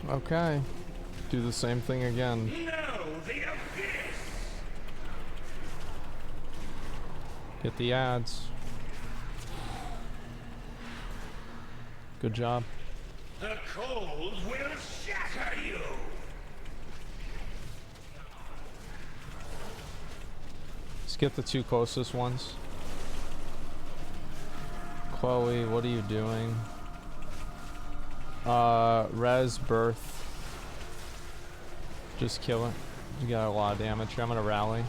Okay. Do the same thing again. No, the abyss. Get the ads. Good job. The cold will shatter you. Let's get the two closest ones. Chloe, what are you doing? Res, birth. Just kill it. You got a lot of damage here. I'm gonna rally.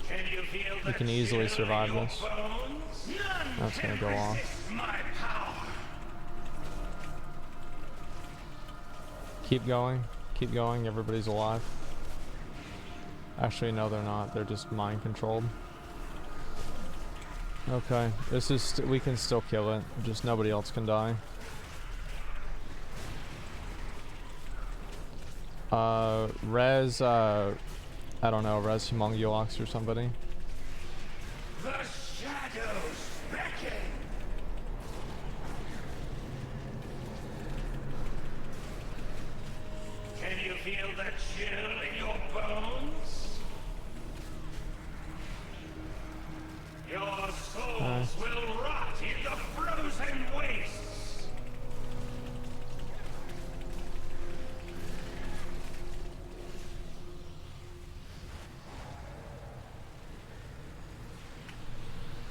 Can you feel You can easily survive this. None That's gonna go off. my power. Keep going. Keep going. Everybody's alive. Actually, no, they're not. They're just mind controlled. Okay, this is we can still kill it. Just nobody else can die. Res, I don't know, res Humongulux or somebody. The shadows beckon. Can you feel the chill in your bones? Your souls will rot in the frozen wastes.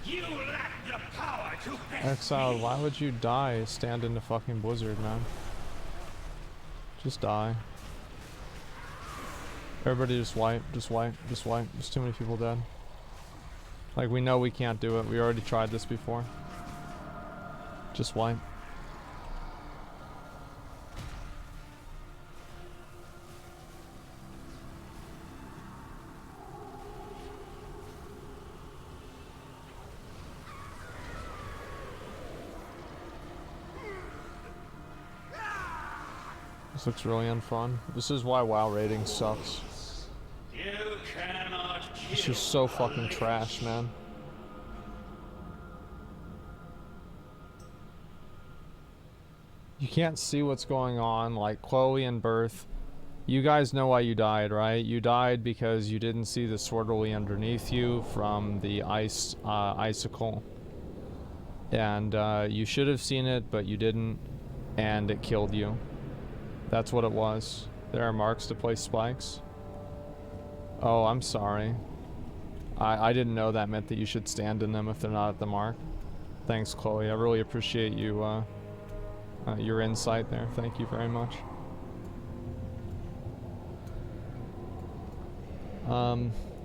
You lack the power to Exile, why would you die? Stand in the fucking blizzard, man. Just die. Everybody just wipe, just wipe, just wipe. There's too many people dead. Like, we know we can't do it. We already tried this before. Just wipe. This looks really unfun. This is why WoW rating sucks. You cannot It's just so fucking trash, man. You can't see what's going on, like Chloe and Birth. You guys know why you died, right? You died because you didn't see the swordly underneath you from the icicle. And you should have seen it, but you didn't, and it killed you. That's what it was. There are marks to place spikes. Oh, I'm sorry. I didn't know that meant that you should stand in them if they're not at the mark. Thanks, Chloe. I really appreciate you, your insight there. Thank you very much.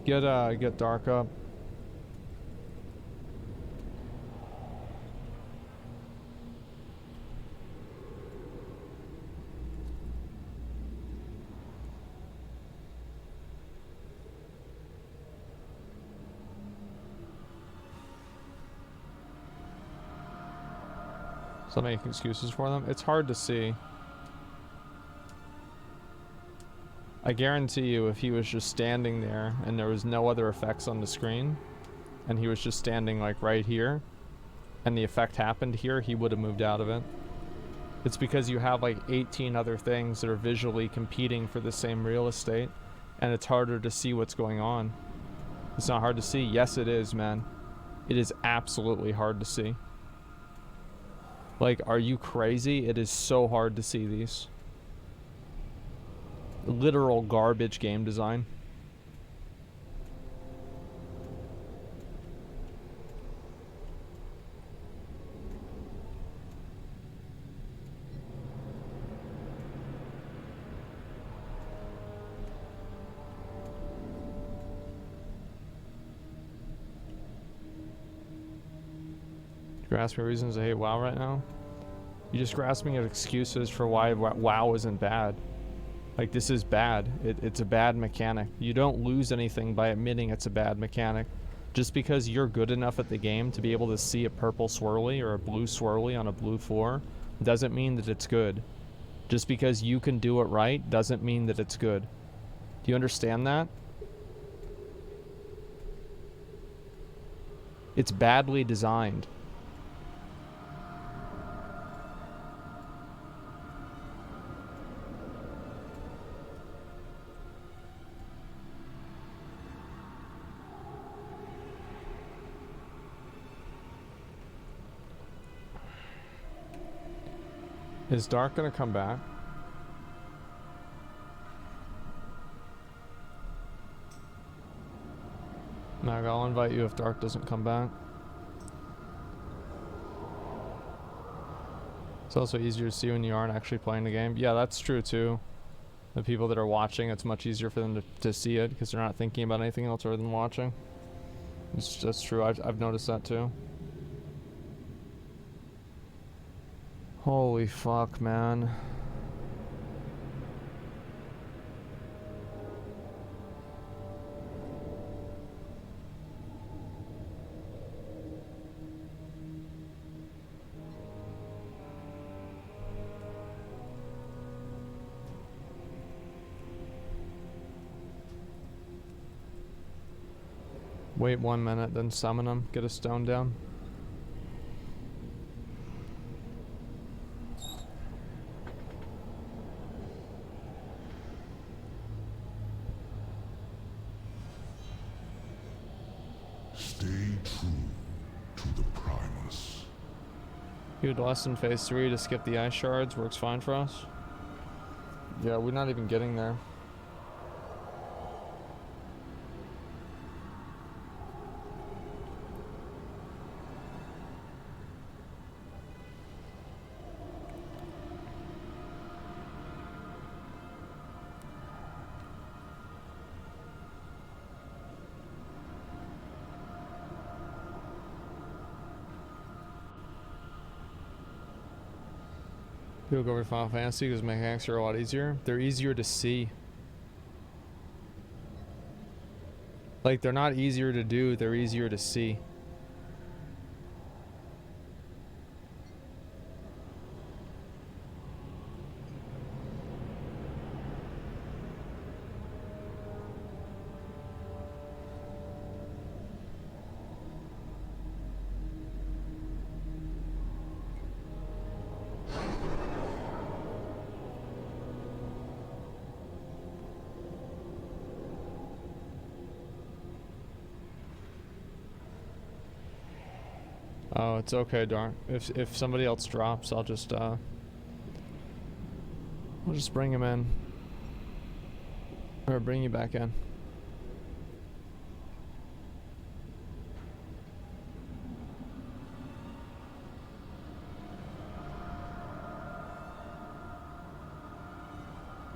Get dark up. So making excuses for them. It's hard to see. I guarantee you if he was just standing there and there was no other effects on the screen and he was just standing like right here and the effect happened here, he would have moved out of it. It's because you have like 18 other things that are visually competing for the same real estate and it's harder to see what's going on. It's not hard to see. Yes, it is, man. It is absolutely hard to see. Like, are you crazy? It is so hard to see these. Literal garbage game design. Grasping reasons to hate WoW right now? You're just grasping at excuses for why WoW isn't bad. Like, this is bad. It's a bad mechanic. You don't lose anything by admitting it's a bad mechanic. Just because you're good enough at the game to be able to see a purple swirly or a blue swirly on a blue floor doesn't mean that it's good. Just because you can do it right doesn't mean that it's good. Do you understand that? It's badly designed. Is Dark gonna come back? Mag, I'll invite you if Dark doesn't come back. It's also easier to see when you aren't actually playing the game. Yeah, that's true too. The people that are watching, it's much easier for them to see it because they're not thinking about anything else other than watching. That's true. I've noticed that too. Holy fuck, man. Wait 1 minute, then summon him. Get a stone down. Stay true to the Primus. Dude, less than phase 3 to skip the ice shards works fine for us. Yeah, we're not even getting there. People go over to Final Fantasy because mechanics are a lot easier. They're easier to see. Like, they're not easier to do, they're easier to see. Oh, it's okay, Dark. If somebody else drops, I'll just bring him in. Or bring you back in.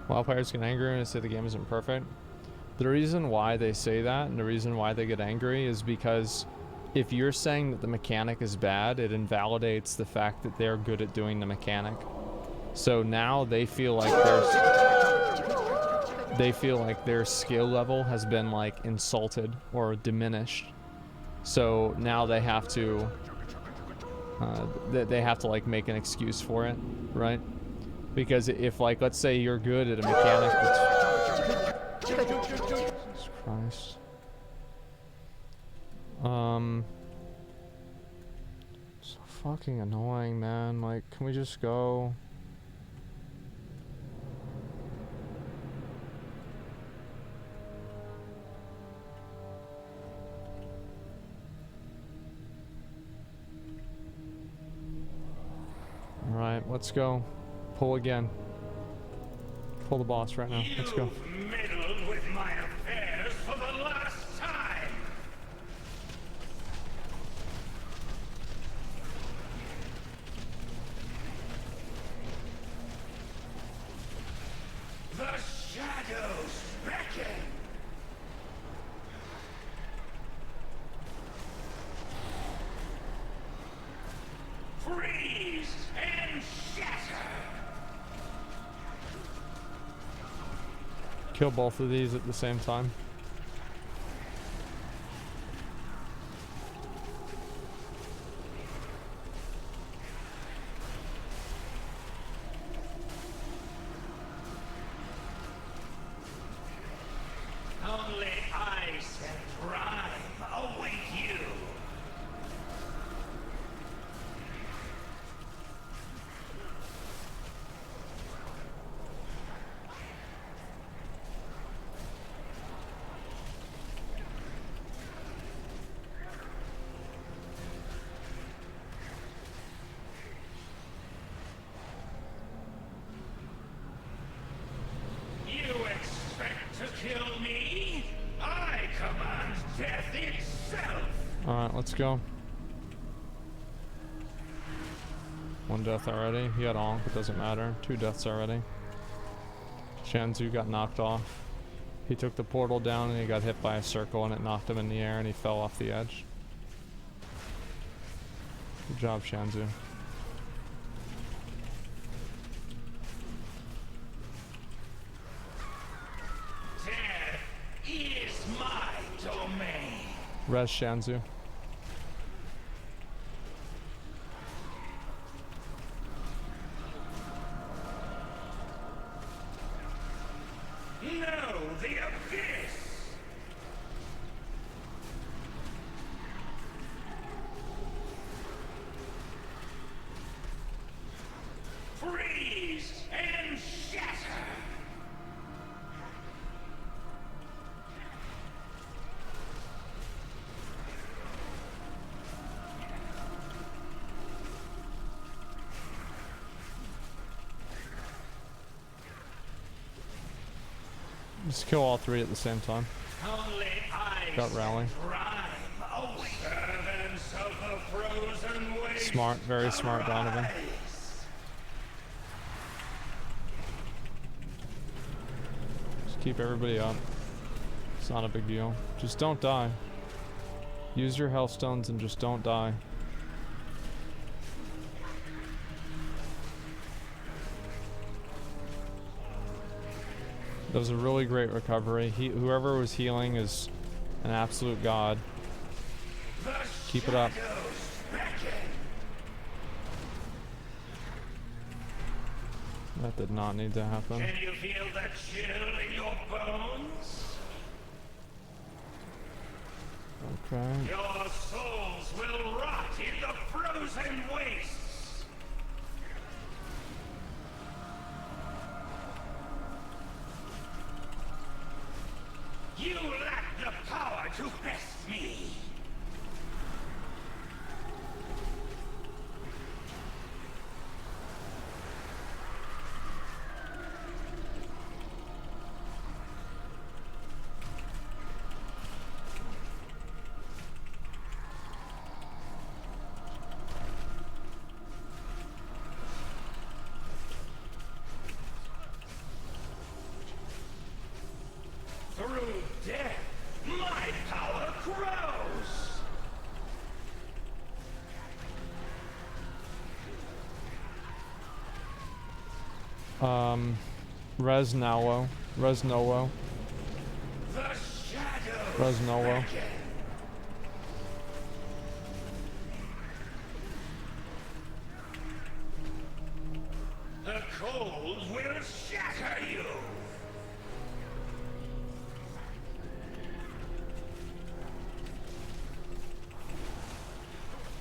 While players get angry and say the game isn't perfect. The reason why they say that and the reason why they get angry is because if you're saying that the mechanic is bad, it invalidates the fact that they're good at doing the mechanic. So now they feel like their skill level has been like insulted or diminished. So now they have to like make an excuse for it, right? Because if, like, let's say you're good at a mechanic that's... Jesus Christ. So fucking annoying, man. Like, can we just go? Alright, let's go. Pull again. Pull the boss right now. Let's go. You've meddled with my affairs for the last time! The shadows beckon! Freeze and shatter! Kill both of these at the same time. Only ice and grime await you! Alright, let's go. One death already. He had Onk, it doesn't matter. 2 deaths already. Shanzu got knocked off. He took the portal down and he got hit by a circle and it knocked him in the air and he fell off the edge. Good job, Shanzu. Death is my domain. Res Shanzu. Know the abyss. Freeze and shatter. Just kill all 3 at the same time. Only I Got rally. rhyme. Oh, servants of the frozen waste. Smart, very smart, Donovan. arise. Just keep everybody up. It's not a big deal. Just don't die. Use your health stones and just don't die. That was a really great recovery. Whoever was healing is an absolute god. The Keep it up. shadows beckon. That did not need to happen. Can you feel the chill in your bones? Okay. Your souls will rot in the frozen wastes. You lack the power to best me. Through death, my power grows. Res Nolo. Res Nolo. The shadows Res Nolo. beckon. The cold will shatter you.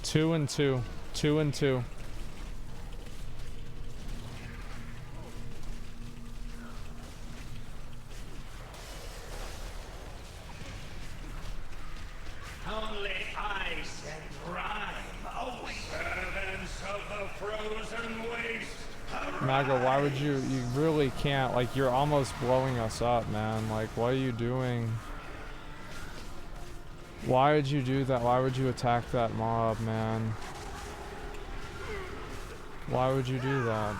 Two and two. 2 and 2. Only ice and rime. Oh, servants of the frozen waste. Mago, why would you really can't, like, you're almost blowing us up, man. Like, what are you doing? Why would you do that? Why would you attack that mob, man? Why would you do that?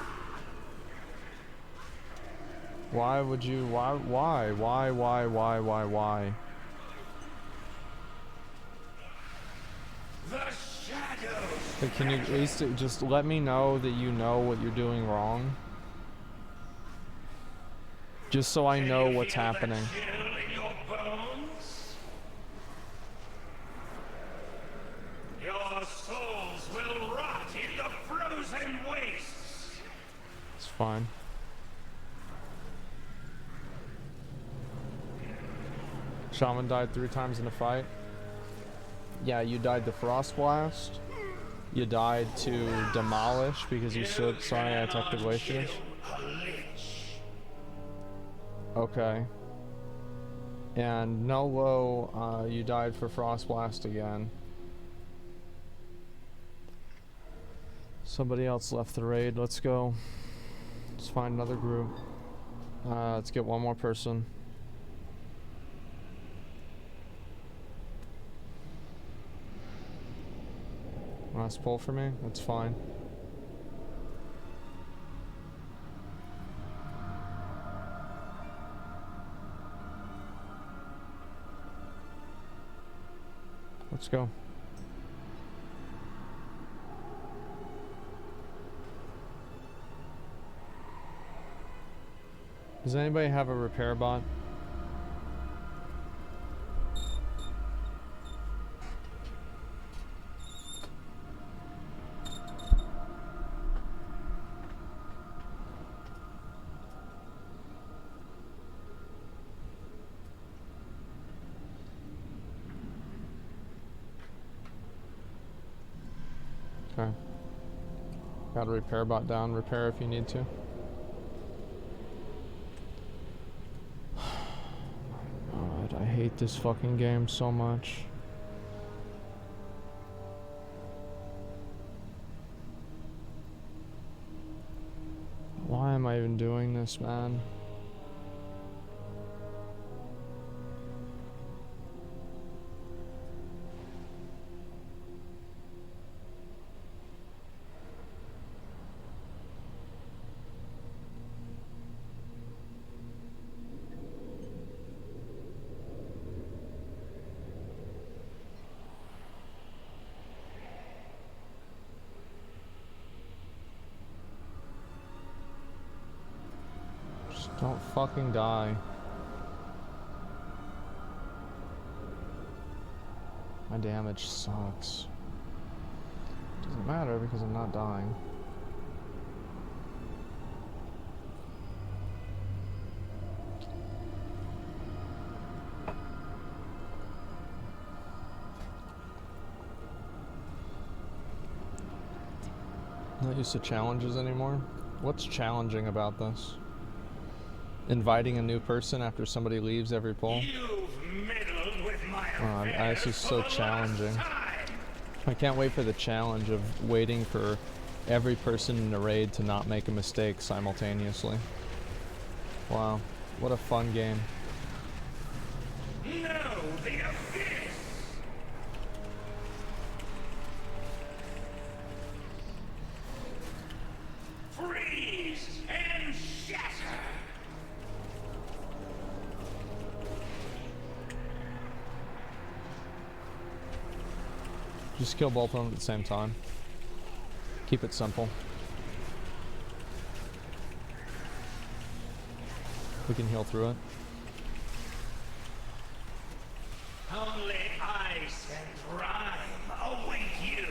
Why would you, why? The shadows. Like, can you at least just let me know that you know what you're doing wrong? Just so I know what's happening. Chill in your bones. Your souls will rot in the frozen wastes. It's fine. Shaman died 3 times in a fight. Yeah, you died to Frost Blast. You died to Demolish because you stood. Sorry, I attacked the glaciers. Okay. And Nolo, you died for Frost Blast again. Somebody else left the raid. Let's go. Let's find another group. Let's get one more person. Last pull for me? That's fine. Let's go. Does anybody have a repair bot? Okay. Got a repair bot down. Repair if you need to. God, I hate this fucking game so much. Why am I even doing this, man? Don't fucking die. My damage sucks. Doesn't matter because I'm not dying. Not used to challenges anymore. What's challenging about this? Inviting a new person after somebody leaves every pull? You've meddled with my This is so challenging. I can't wait for the challenge of waiting for every person in the raid to not make a mistake simultaneously. Wow, what a fun game. Know the abyss! Freeze and shatter! Just kill both of them at the same time. Keep it simple. We can heal through it. Only ice and rhyme await you!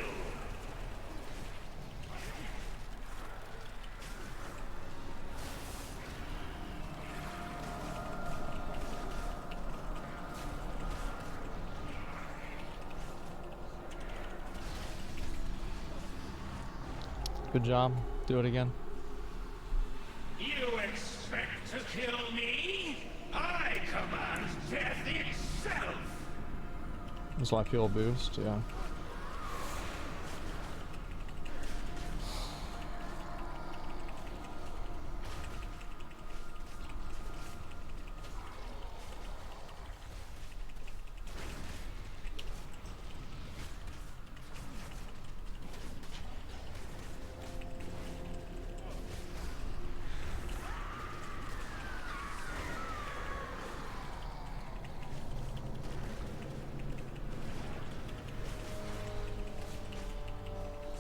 Good job. Do it again. You expect to kill me? I command death itself! This life heal boost, yeah.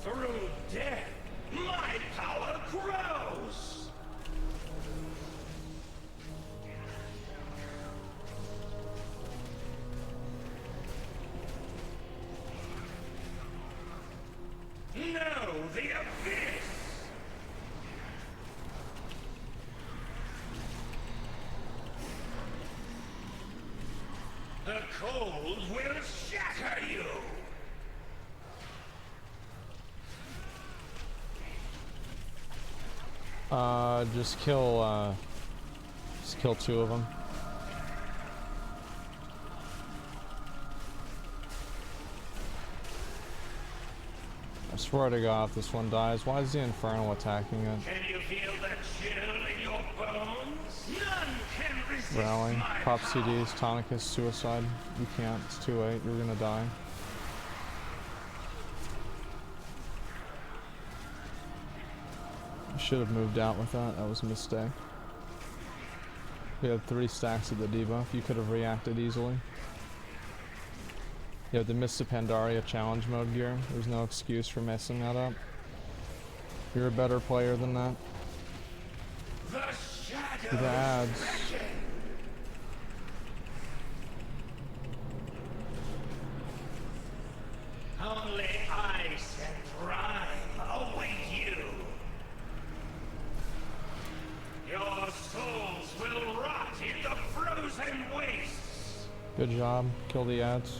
Through death, my power grows! Know the abyss! The cold will shatter you! Just kill two of them. I swear to God, if this one dies, why is the Infernal attacking it? Can you feel the chill in your bones? None can resist Rally, my pop power. CDs, Tonicus, suicide. You can't, it's too late, you're gonna die. Should have moved out with that. That was a mistake. We had 3 stacks of the debuff. You could have reacted easily. You have the Mist of Pandaria challenge mode gear. There's no excuse for messing that up. You're a better player than that. The ads. Only ice and rime await you. Your souls will rot in the frozen wastes. Good job. Kill the ads.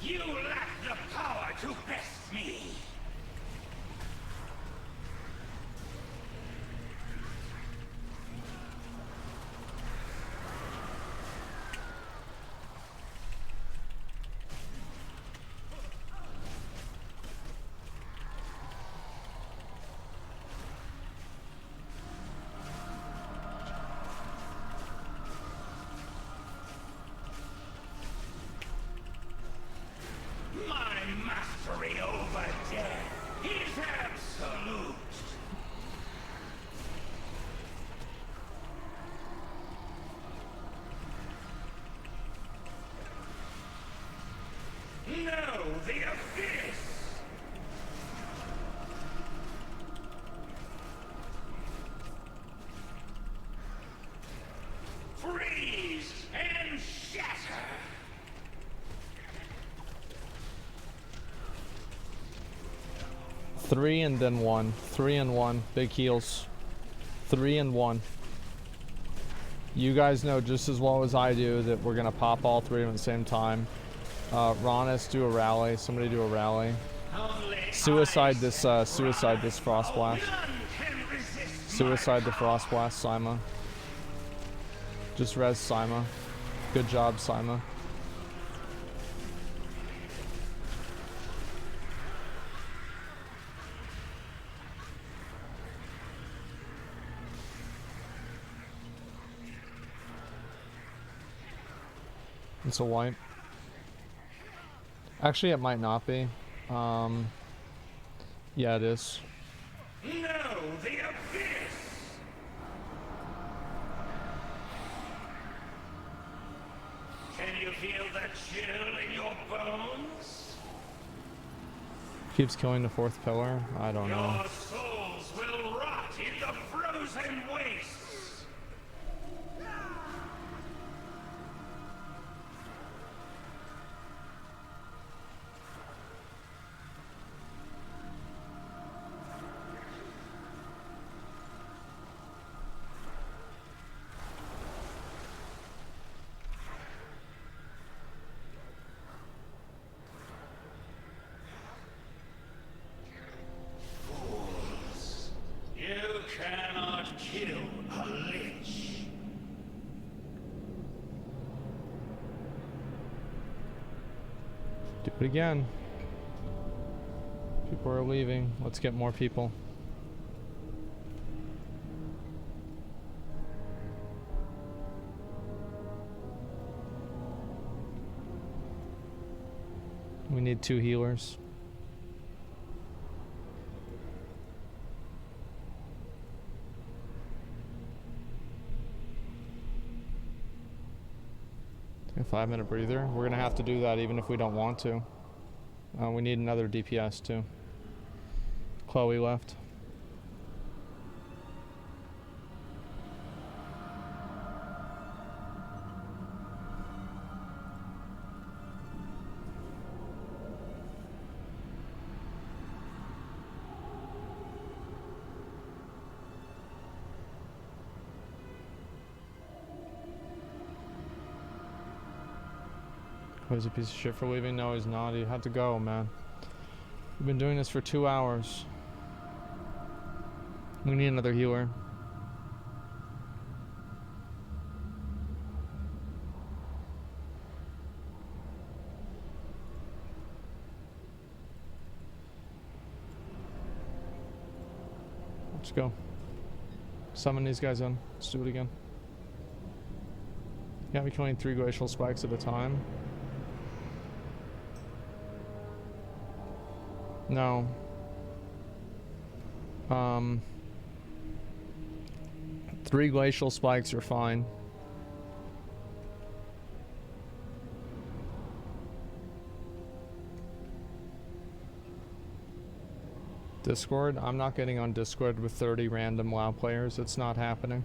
You lack the power to best me. Over death is absolute. Know the abyss. Freeze and shatter. 3 and then 1. 3 and 1. Big heals. 3 and 1. You guys know just as well as I do that we're gonna pop all 3 of them at the same time. Ronis, do a rally. Somebody do a rally. Suicide this Frost Blast. Suicide the Frost Blast, Sima. Just res Sima. Good job, Sima. It's a wipe. Actually, it might not be. Yeah, it is. Know the abyss. Can you feel the chill in your bones? Keeps killing the 4th pillar. I don't know. Your souls will rot in the frozen wastes. Do it again. People are leaving. Let's get more people. We need 2 healers. A 5-minute breather. We're gonna have to do that even if we don't want to. We need another DPS too. Chloe left. Oh, he's a piece of shit for leaving? No, he's not. He had to go, man. We've been doing this for 2 hours. We need another healer. Let's go. Summon these guys in. Let's do it again. Got me killing 3 glacial spikes at a time. No. Um, 3 glacial spikes are fine. Discord? I'm not getting on Discord with 30 random WoW players. It's not happening.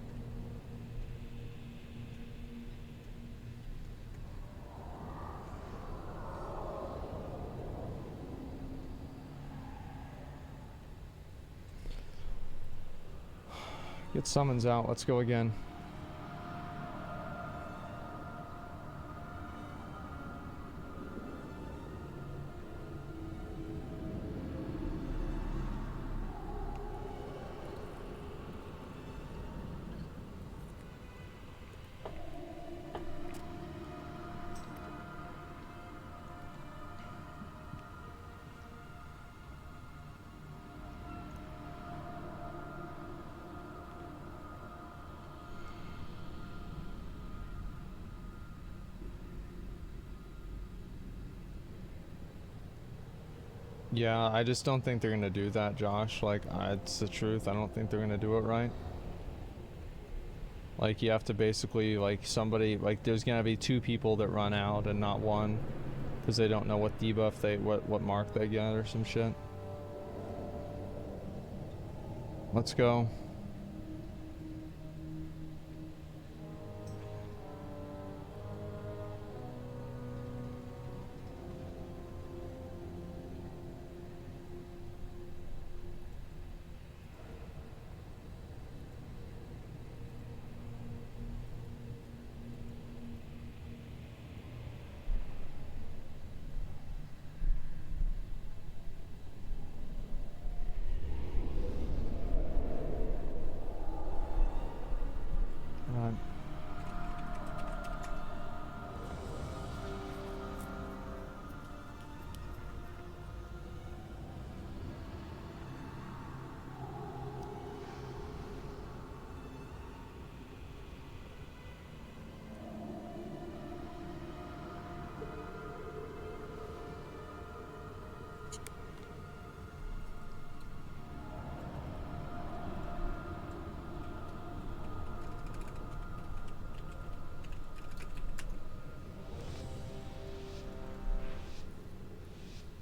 Get summons out. Let's go again. Yeah, I just don't think they're gonna do that, Josh. Like, it's the truth. I don't think they're gonna do it right. Like, you have to basically, like, somebody, like, there's gonna be 2 people that run out and not 1. Because they don't know what debuff they, what mark they get or some shit. Let's go.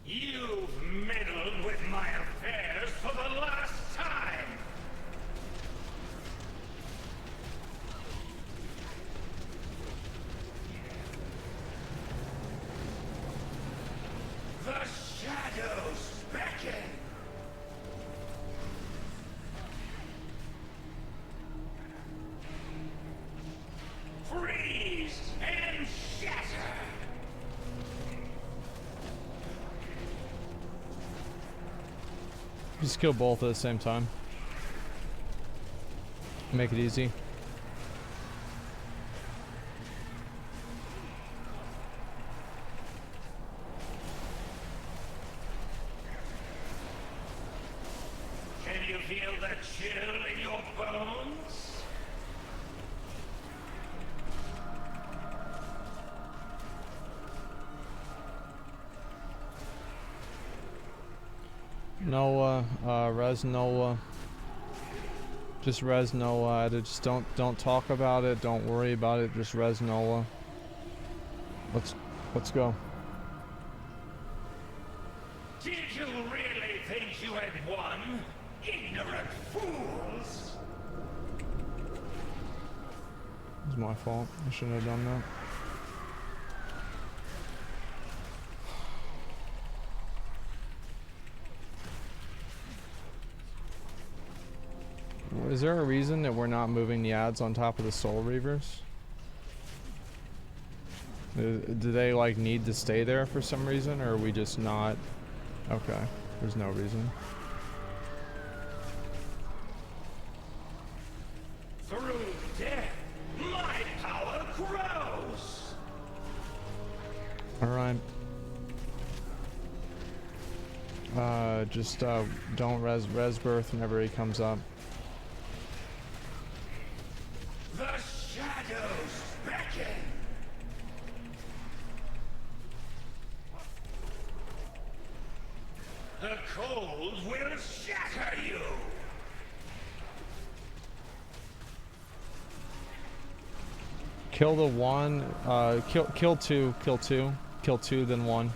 You've meddled with my affairs for the last time! The shadows beckon! Freeze and shatter! Just kill both at the same time. Make it easy. Can you feel the chill in your bones? Noah, res Noah. Just res Noah. Just don't talk about it. Don't worry about it. Just res Noah. Let's go. Did you really think you had won? Ignorant fools! It's my fault. I shouldn't have done that. Is there a reason that we're not moving the ads on top of the Soul Reavers? Do they like need to stay there for some reason, or are we just not? Okay, there's no reason. Through death, my power grows! Alright. Just don't res birth whenever he comes up. The shadows beckon! The cold will shatter you! Kill the one, kill two, then one.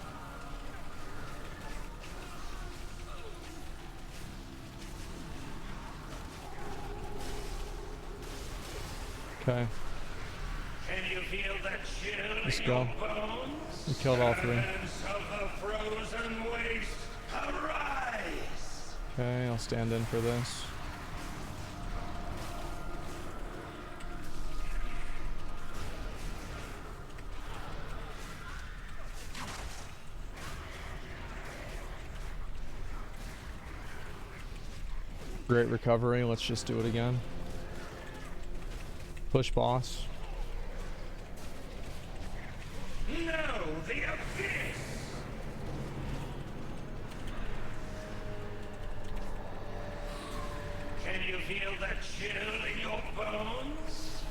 Okay. Can you feel that chill Let's in go. your bones? We killed all three. Servants of the frozen waste, arise! Okay, I'll stand in for this. Great recovery, let's just do it again. Push boss. No, the abyss! Can you feel that chill in your bones?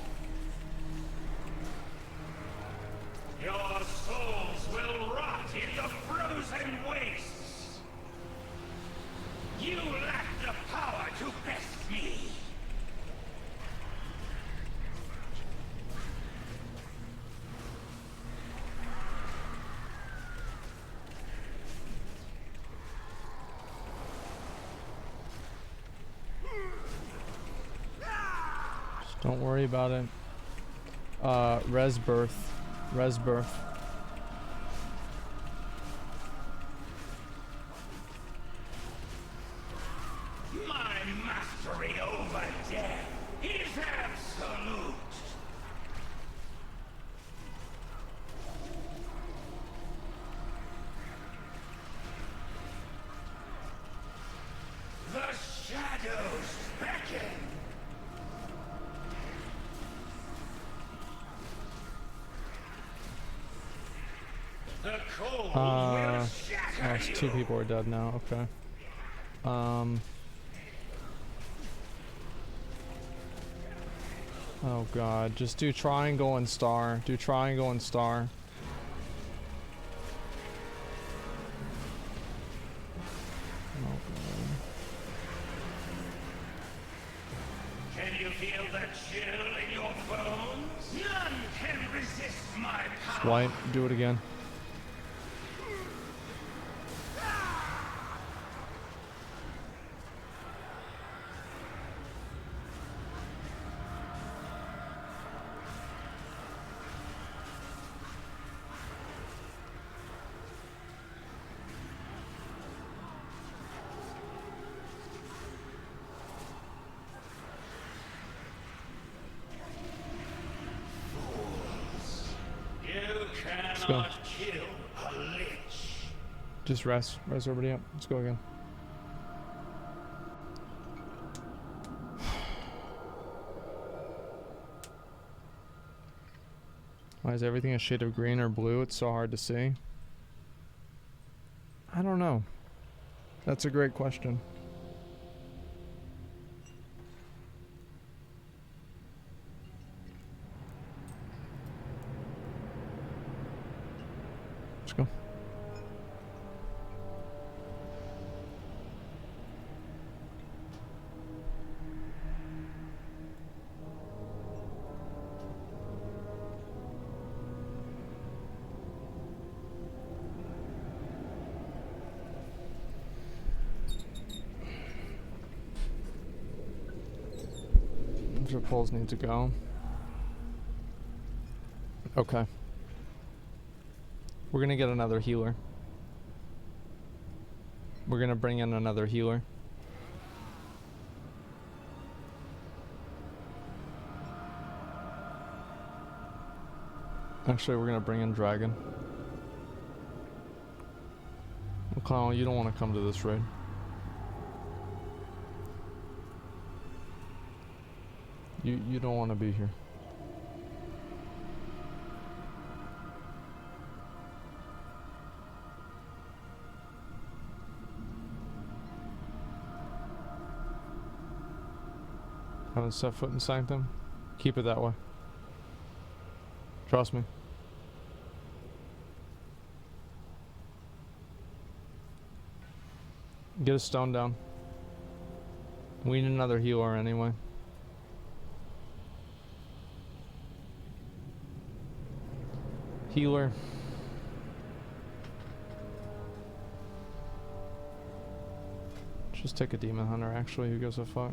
Your souls will rot in the frozen wastes! You lack the power to best me! Just don't worry about it. Res birth. Res birth. My mastery over death is absolute! The shadows beckon! The cold will shatter you! Two people are dead now, okay. Oh god, just do triangle and star. Do triangle and star. Oh god. Can you feel that chill in your bones? None can resist my power! Swipe, do it again. You go. cannot kill a lich. Just rest. Rest everybody up. Let's go again. Why is everything a shade of green or blue? It's so hard to see. I don't know. That's a great question. Let's go. Your poles need to go. Okay. We're gonna get another healer. We're gonna bring in another healer. Actually, we're gonna bring in Dragon. O'Connell, you don't want to come to this raid. You don't want to be here. Haven't set foot in Sanctum? Keep it that way. Trust me. Get a stone down. We need another healer anyway. Healer. Just take a demon hunter actually, who gives a fuck?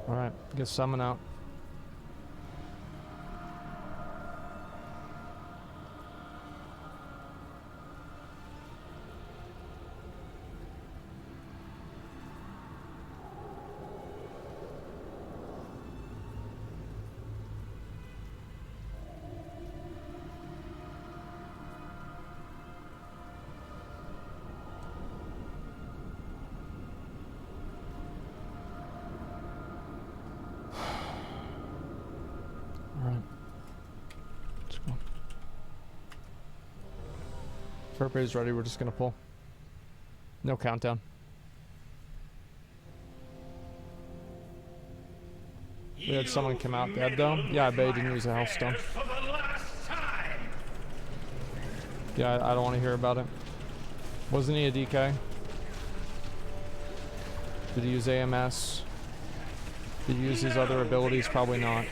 Alright, get summon out. Purpose ready, we're just gonna pull. No countdown. We had someone come out dead though. Yeah, I bet he didn't use a health stone. Yeah, I don't want to hear about it. Wasn't he a DK? Did he use AMS? Did he use his other abilities? Probably not.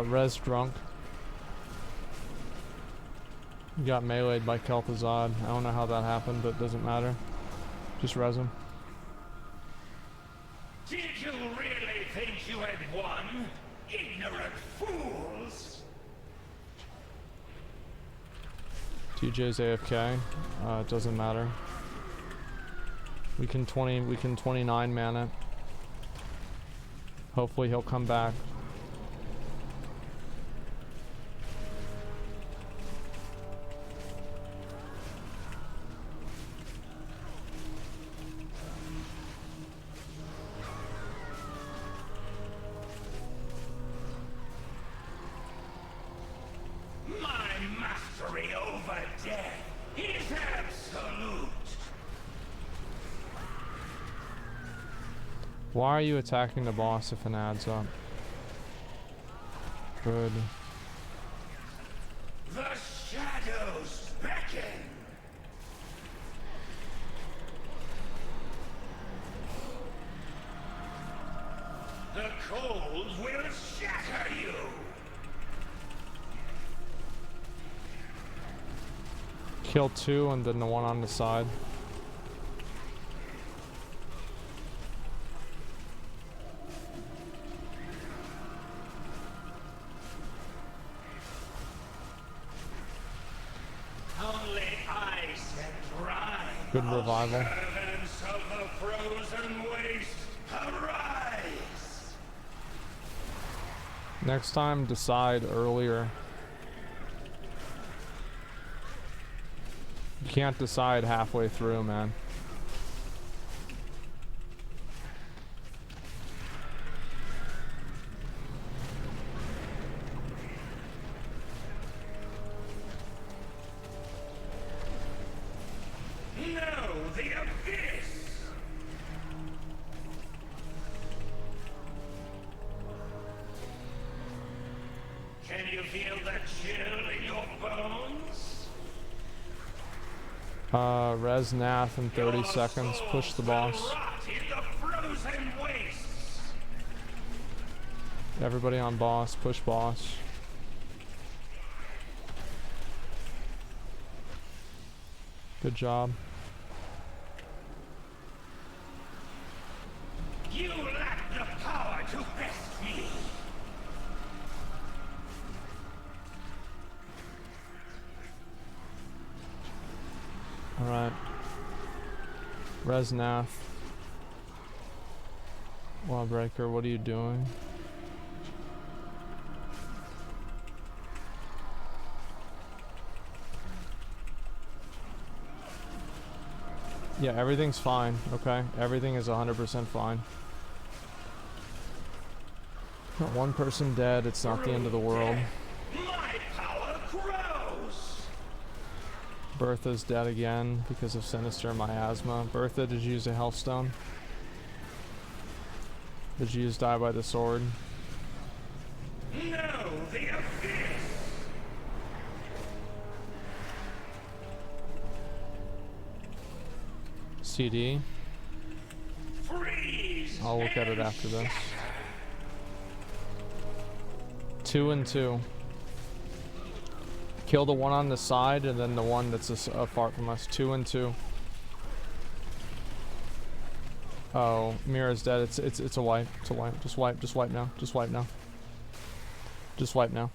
Res drunk. Got meleeed by Kel'Thuzad. I don't know how that happened, but it doesn't matter. Just res him. Did you really think you had won? Ignorant fools! TJ's AFK. It doesn't matter. We can 29 man it. Hopefully he'll come back. Why are you attacking the boss if it adds up? Good. The shadows beckon. The cold will shatter you. Kill 2 and then the one on the side. Good revival. Servants of the frozen waste, arise! Next time, decide earlier. You can't decide halfway through, man. Res Nath in 30 seconds. Push the boss. Everybody on boss. Push boss. Good job. You lack the power to best me. Alright. Resnath. Lawbreaker, what are you doing? Yeah, everything's fine, okay? Everything is 100% fine. Not one person dead, it's not the end of the world. My power grows. Bertha's dead again because of Sinister Miasma. Bertha, did you use a Healthstone? Did you just die by the sword? Know the abyss. CD? Freeze. I'll look at it after this. 2 and 2. Kill the one on the side and then the one that's apart from us. 2 and 2. Oh, Mira's dead. It's a wipe. It's a wipe. Just wipe. Just wipe now. Just wipe now. Just wipe now.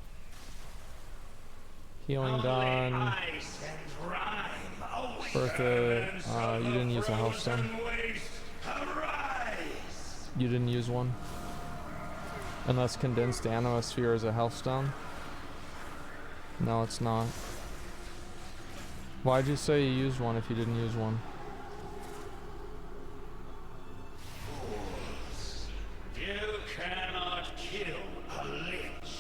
Healing done. Bertha, you didn't use a Healthstone. You didn't use one. Unless Condensed Anosphere is a Healthstone. No, it's not. Why'd you say you used one if you didn't use one? You cannot kill a lich.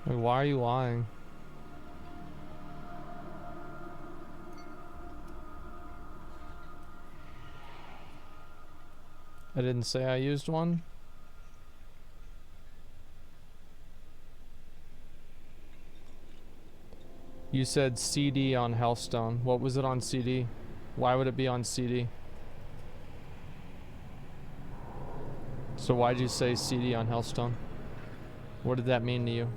Like, why are you lying? I didn't say I used one. You said CD on Healthstone. What was it on CD? Why would it be on CD? So why'd you say CD on Healthstone? What did that mean to you?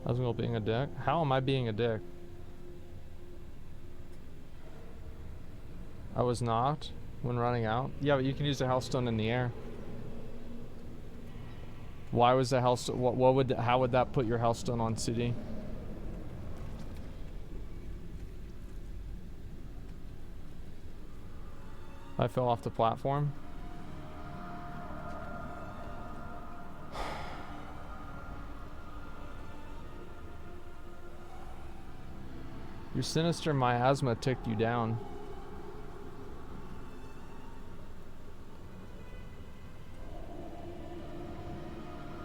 Asmil being a dick? How am I being a dick? I was not when running out. Yeah, but you can use a Healthstone in the air. Why was the Healthstone? How would that put your Healthstone on CD? I fell off the platform. Your Sinister Miasma ticked you down.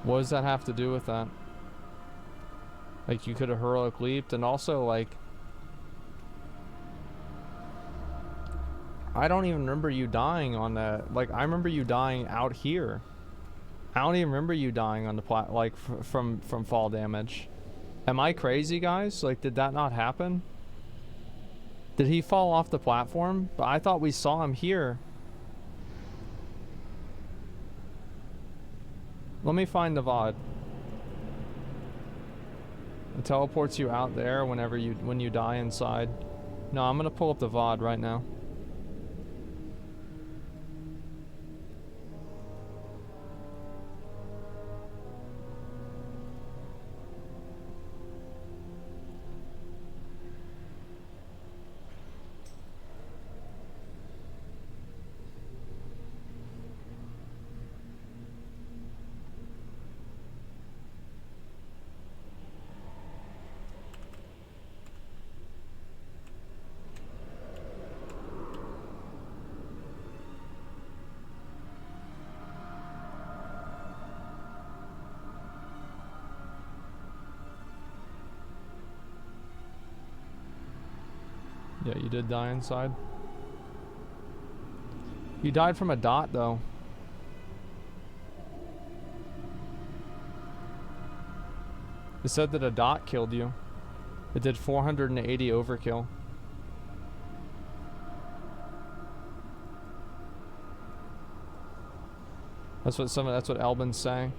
What does that have to do with that? Like, you could have heroic leaped, and also, like, I don't even remember you dying on that. Like, I remember you dying out here. I don't even remember you dying on the from fall damage. Am I crazy, guys? Like, did that not happen? Did he fall off the platform? But I thought we saw him here. Let me find the VOD. It teleports you out there when you die inside. No, I'm gonna pull up the VOD right now. Yeah, you did die inside. You died from a dot, though. It said that a dot killed you. It did 480 overkill. That's what Albin's saying.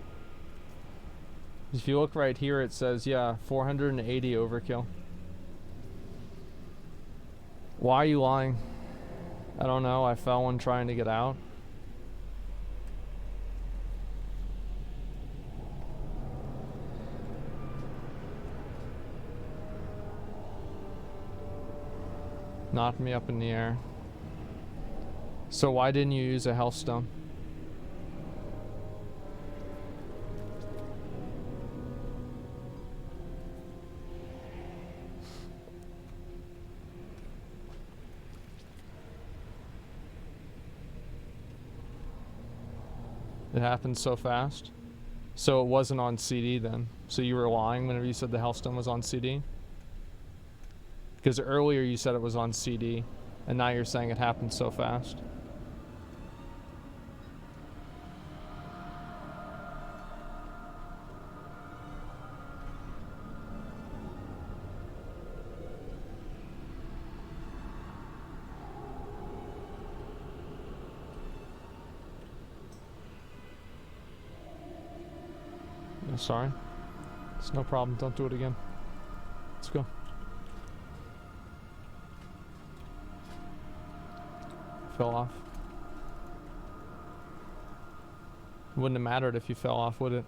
If you look right here, it says, yeah, 480 overkill. Why are you lying? I don't know. I fell when trying to get out. Knocked me up in the air. So why didn't you use a health stone? It happened so fast. So it wasn't on CD then. So you were lying whenever you said the Hellstone was on CD? Because earlier you said it was on CD, and now you're saying it happened so fast. Sorry. It's no problem. Don't do it again. Let's go. Fell off. Wouldn't have mattered if you fell off, would it?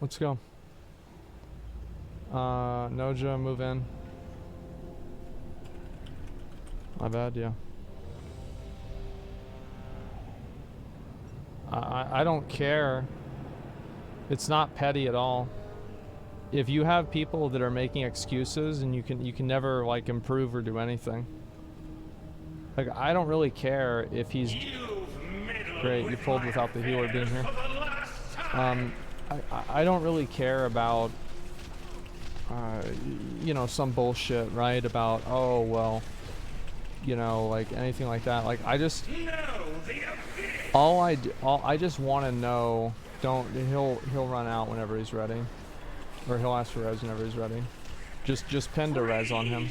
Let's go. Noja, move in. My bad, yeah. I don't care. It's not petty at all. If you have people that are making excuses and you can never like improve or do anything. Like I don't really care if he's great. You pulled without the healer being here. I don't really care about you know, some bullshit, right? About oh well, you know, like anything like that. Like I just I just want to know. He'll run out whenever he's ready, or he'll ask for res whenever he's ready. Just pend a res on him.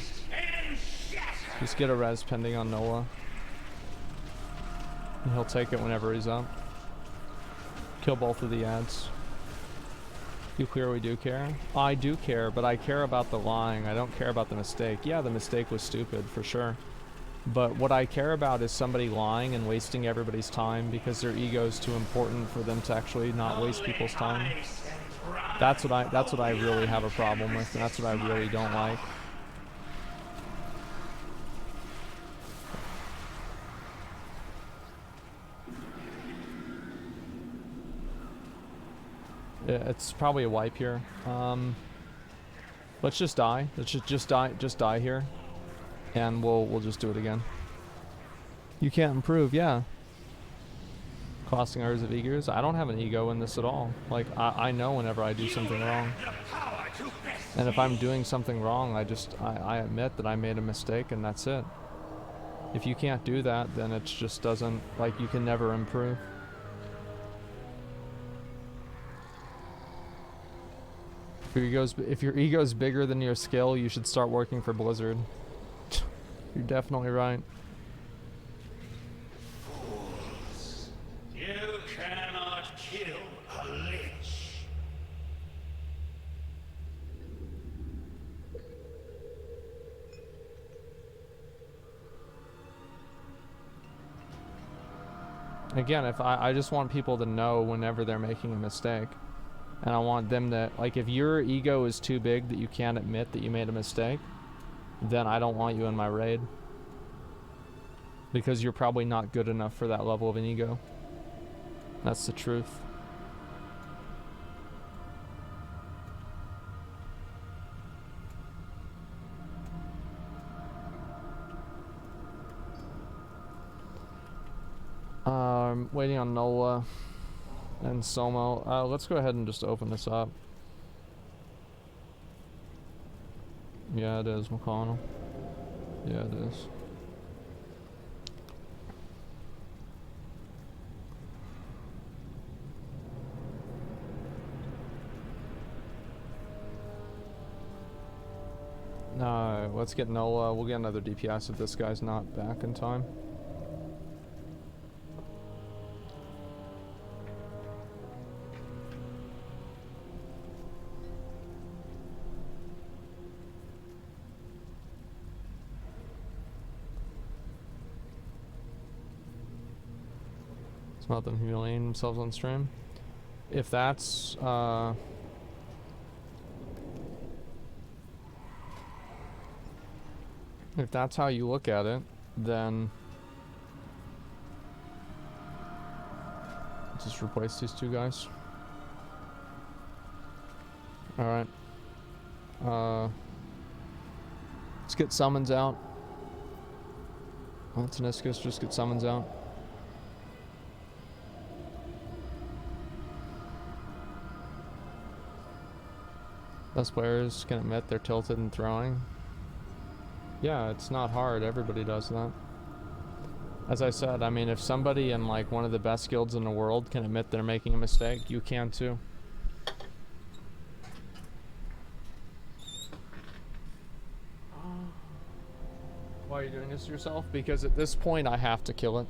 Just get a res pending on Nola, and he'll take it whenever he's up. Kill both of the ads. You clear we do care? I do care, but I care about the lying. I don't care about the mistake. Yeah, the mistake was stupid for sure. But what I care about is somebody lying and wasting everybody's time because their ego is too important for them to actually not waste people's time. That's what I really have a problem with, and that's what I really don't like. Yeah, it's probably a wipe here. Let's just die. Let's just die here. And we'll just do it again. You can't improve, yeah. Costing hours of egos. I don't have an ego in this at all. Like I know whenever I do something wrong. And if I'm doing something wrong, I admit that I made a mistake and that's it. If you can't do that, then it just doesn't, like you can never improve. If your ego's bigger than your skill, you should start working for Blizzard. You're definitely right. Fools. You cannot kill a lich. Again, if I just want people to know whenever they're making a mistake. And I want them to, like, if your ego is too big that you can't admit that you made a mistake, then I don't want you in my raid. Because you're probably not good enough for that level of an ego. That's the truth. I'm waiting on Nola and Somo. Let's go ahead and just open this up. Yeah, it is, McConnell. Yeah, it is. Alright, let's get Nola. We'll get another DPS if this guy's not back in time. It's about them humiliating themselves on stream. If that's, if that's how you look at it, then just replace these two guys. Alright. Let's get summons out. Oh, Taniscus, just get summons out. Best players can admit they're tilted and throwing. Yeah, it's not hard. Everybody does that. As I said, I mean, if somebody in like one of the best guilds in the world can admit they're making a mistake, you can too. Why are you doing this to yourself? Because at this point I have to kill it.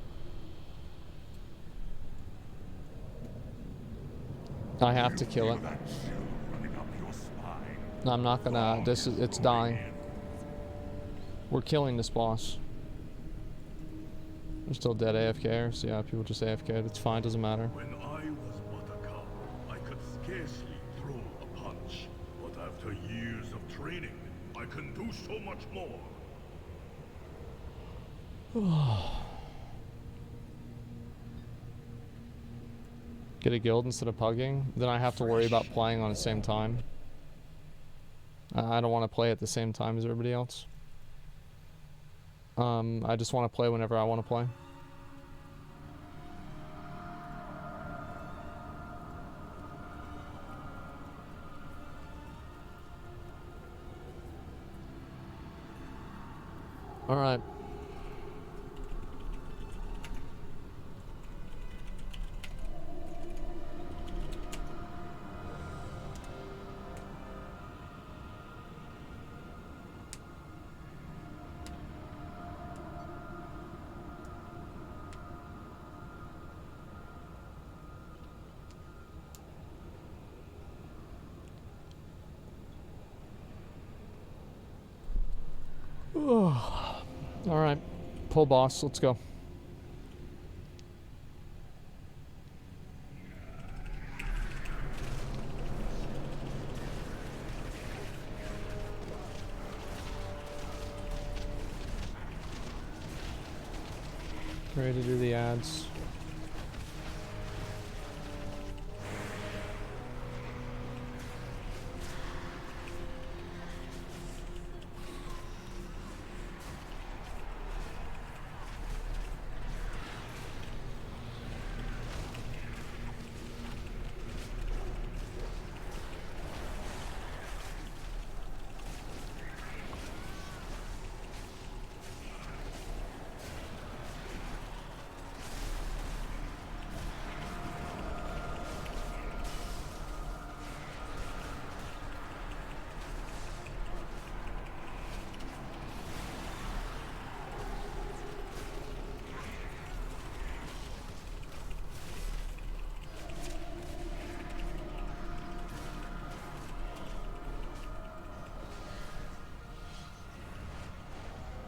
I have to kill it. I'm not gonna, it's dying. We're killing this boss. We're still dead AFKers. Yeah, people just AFK. It's fine, doesn't matter. When I was but a cub, I could scarcely throw a punch. But after years of training, I can do so much more. Get a guild instead of pugging? Then I have to worry about playing on the same time. I don't want to play at the same time as everybody else. I just want to play whenever I want to play. All right. All right, pull boss, let's go. Ready to do the ads.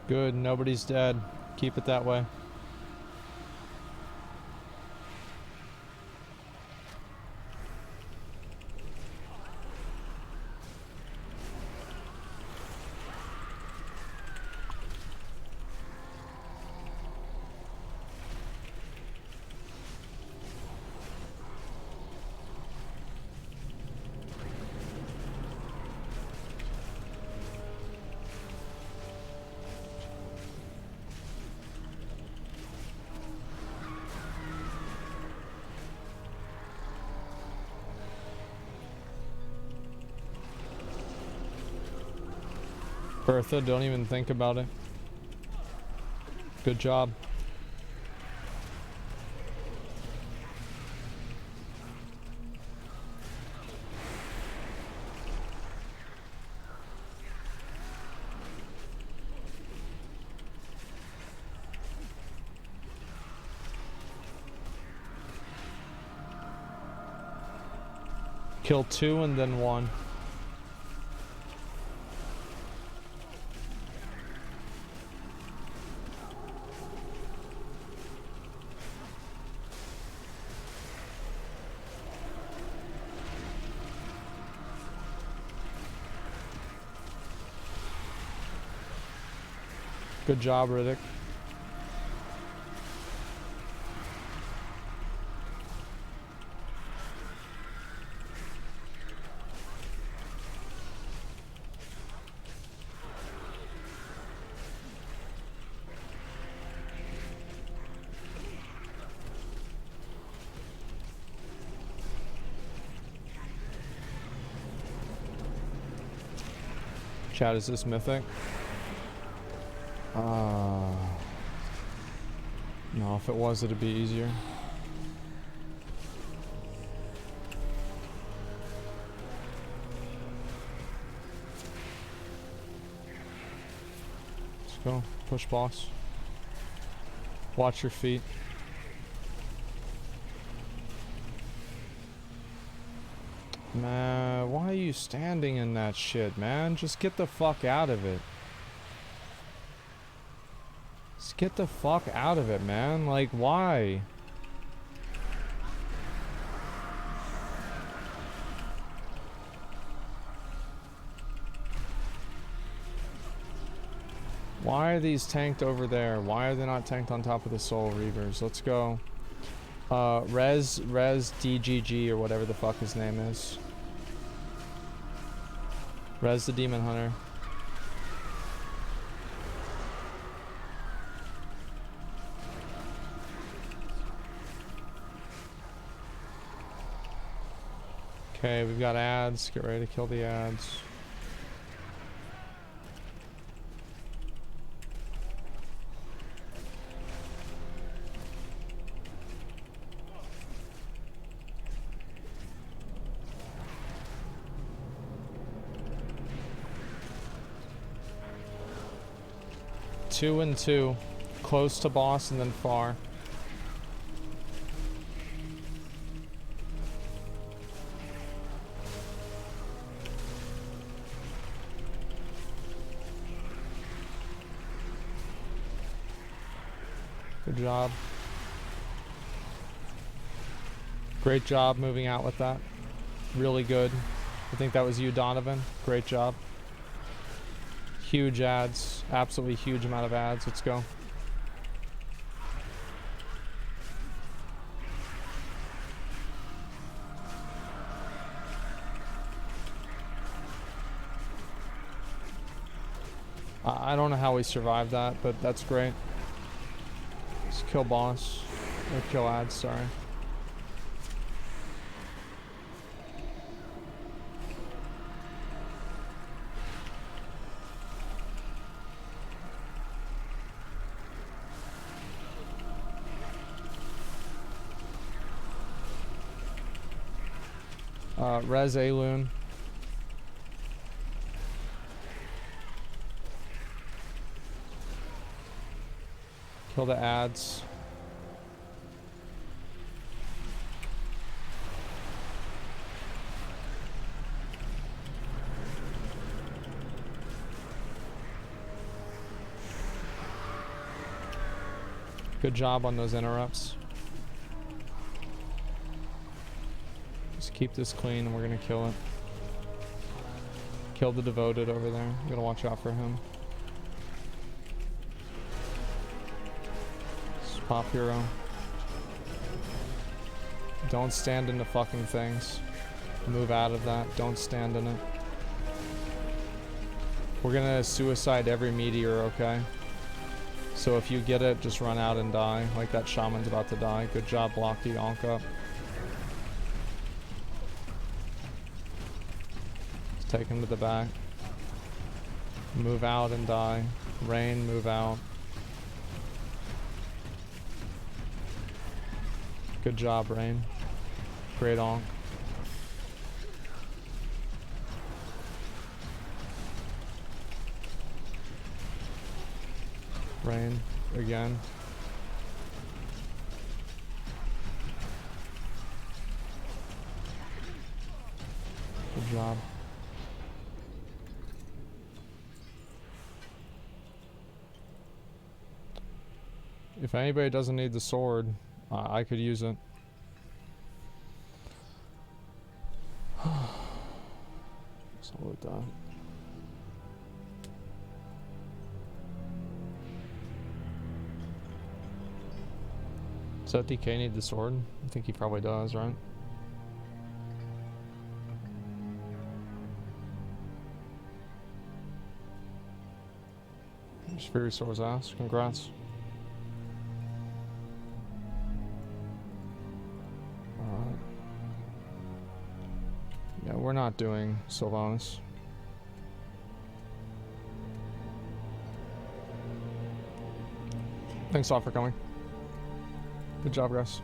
Good, nobody's dead. Keep it that way. Bertha, don't even think about it. Good job. Kill 2 and then 1. Good job, Riddick. Chat, is this mythic? No, if it was, it'd be easier. Let's go. Push boss. Watch your feet. Man, why are you standing in that shit, man? Just get the fuck out of it. Just get the fuck out of it, man. Like, why? Why are these tanked over there? Why are they not tanked on top of the Soul Reavers? Let's go. Res DGG or whatever the fuck his name is. Res the Demon Hunter. Okay, we've got ads. Get ready to kill the ads. Two and two. Close to boss and then far. Good job. Great job moving out with that. Really good. I think that was you, Donovan. Great job. Huge ads. Absolutely huge amount of ads. Let's go. I don't know how we survived that, but that's great. Let's kill boss. Or kill ads, sorry. Res Aloon. Kill the ads. Good job on those interrupts. Just keep this clean and we're gonna kill it. Kill the devoted over there. You gotta watch out for him. Just pop hero. Don't stand in the fucking things. Move out of that. Don't stand in it. We're gonna suicide every meteor, okay? So if you get it, just run out and die. Like that shaman's about to die. Good job, block the onk up. Just take him to the back. Move out and die. Rain, move out. Good job, Rain. Great onk. Rain again. Good job. If anybody doesn't need the sword, I could use it. So with that. Does that DK need the sword? I think he probably does, right? Spirit Sword's ass. Congrats. Alright. Yeah, we're not doing Sylvanas. Thanks all for coming. Good job, guys.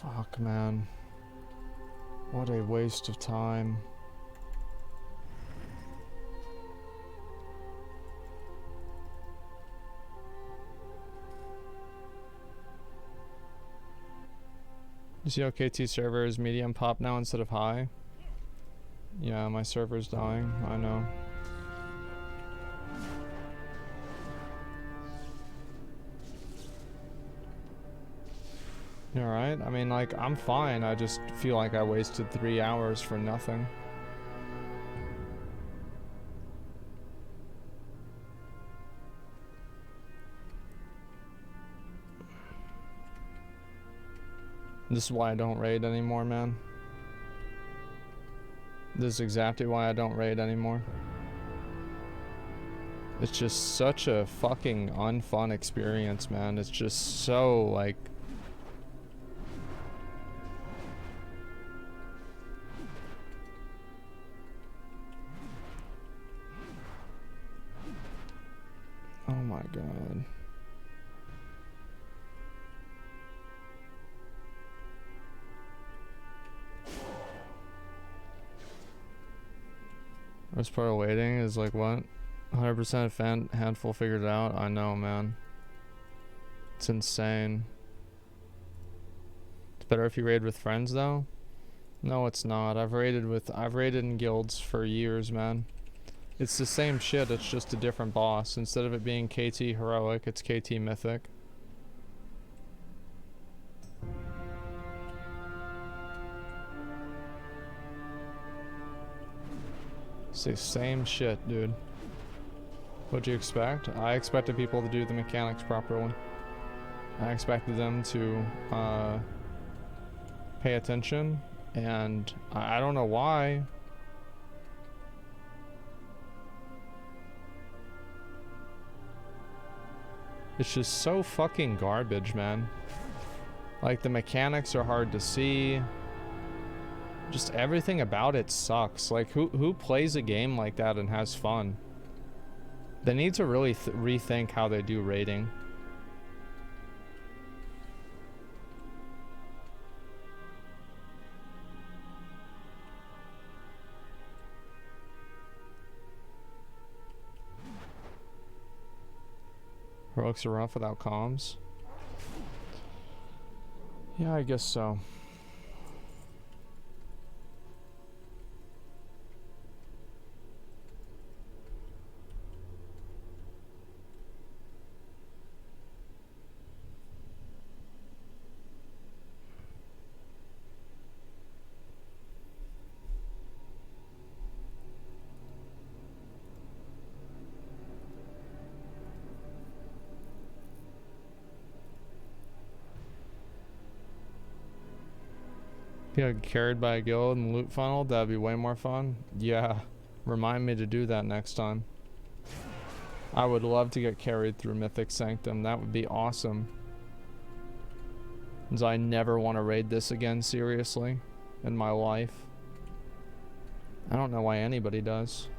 Fuck, man. What a waste of time. You see how KT server is medium pop now instead of high? Yeah, my server's dying. I know. You alright? I mean, like, I'm fine. I just feel like I wasted 3 hours for nothing. This is why I don't raid anymore, man. This is exactly why I don't raid anymore. It's just such a fucking unfun experience, man. It's just so, like... Oh my god. Worst part of waiting is like what? 100% fan handful figured it out? I know, man. It's insane. It's better if you raid with friends though? No, it's not. I've raided in guilds for years, man. It's the same shit, it's just a different boss. Instead of it being KT heroic, it's KT mythic. It's the same shit, dude. What'd you expect? I expected people to do the mechanics properly. I expected them to pay attention, and I don't know why. It's just so fucking garbage, man. Like, the mechanics are hard to see. Just everything about it sucks. Like, who plays a game like that and has fun? They need to really rethink how they do raiding. Heroics are rough without comms. Yeah, I guess so. Yeah, carried by a guild and loot funnel, that'd be way more fun. Yeah, remind me to do that next time. I would love to get carried through Mythic Sanctum. That would be awesome. Because I never want to raid this again, seriously, in my life. I don't know why anybody does.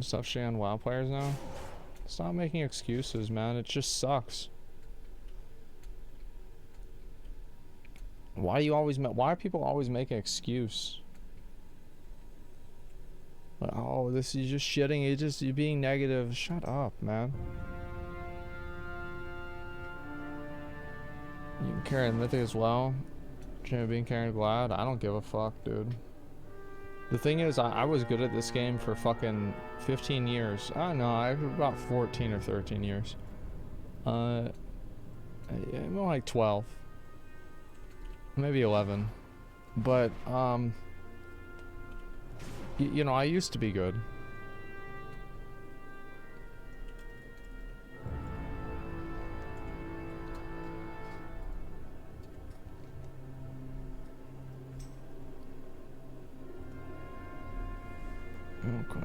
Stop shitting on WoW players now. Stop making excuses, man. It just sucks. Why are people always making an excuse? Like, oh, this is just shitting. You're being negative. Shut up, man. You can carry the Mythic as well. Being carried glad. I don't give a fuck, dude. The thing is, I was good at this game for fucking 15 years. I don't know, about 14 or 13 years. More like 12. Maybe 11. But, you know, I used to be good. Okay.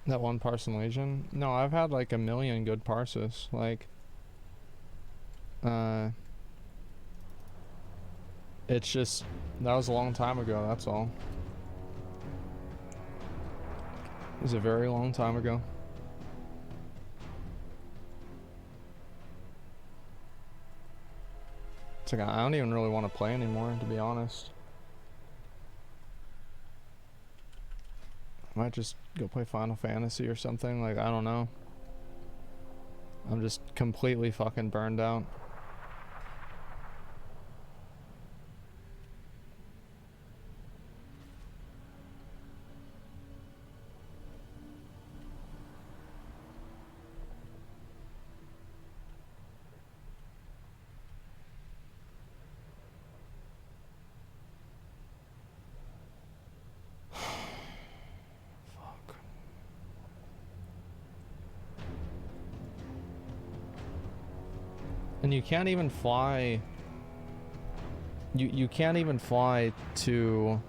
That one Parson Legion? No, I've had like a million good Parses. Like, it's just, that was a long time ago, that's all. It was a very long time ago. It's like, I don't even really want to play anymore, to be honest. I might just go play Final Fantasy or something, like, I don't know. I'm just completely fucking burned out. And you can't even fly. You can't even fly to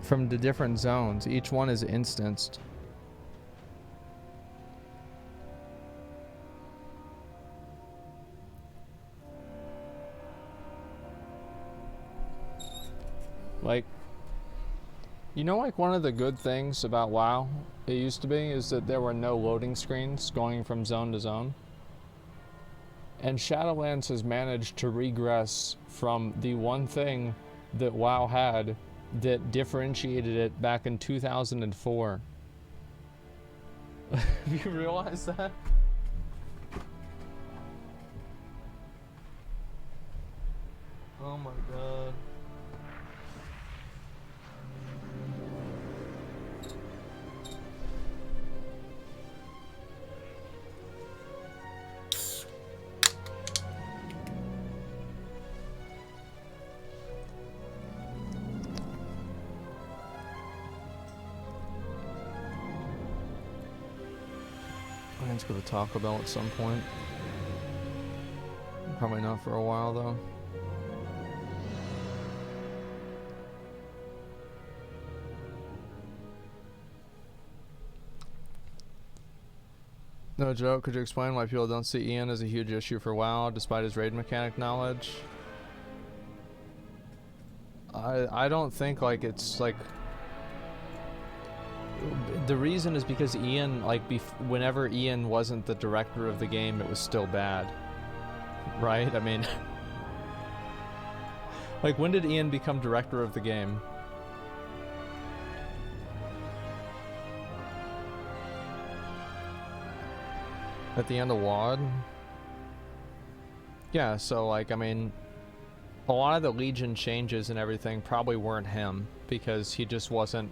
from the different zones. Each one is instanced. Like, you know, like one of the good things about WoW, it used to be, is that there were no loading screens going from zone to zone. And Shadowlands has managed to regress from the one thing that WoW had that differentiated it back in 2004. Have you realized that? Let's go to Taco Bell at some point. Probably not for a while though. No joke, could you explain why people don't see Ian as a huge issue for WoW despite his raid mechanic knowledge? I don't think like it's like the reason is because Ian like whenever Ian wasn't the director of the game, it was still bad. Right? I mean like when did Ian become director of the game? At the end of WoD? Yeah, so like I mean a lot of the Legion changes and everything probably weren't him because he just wasn't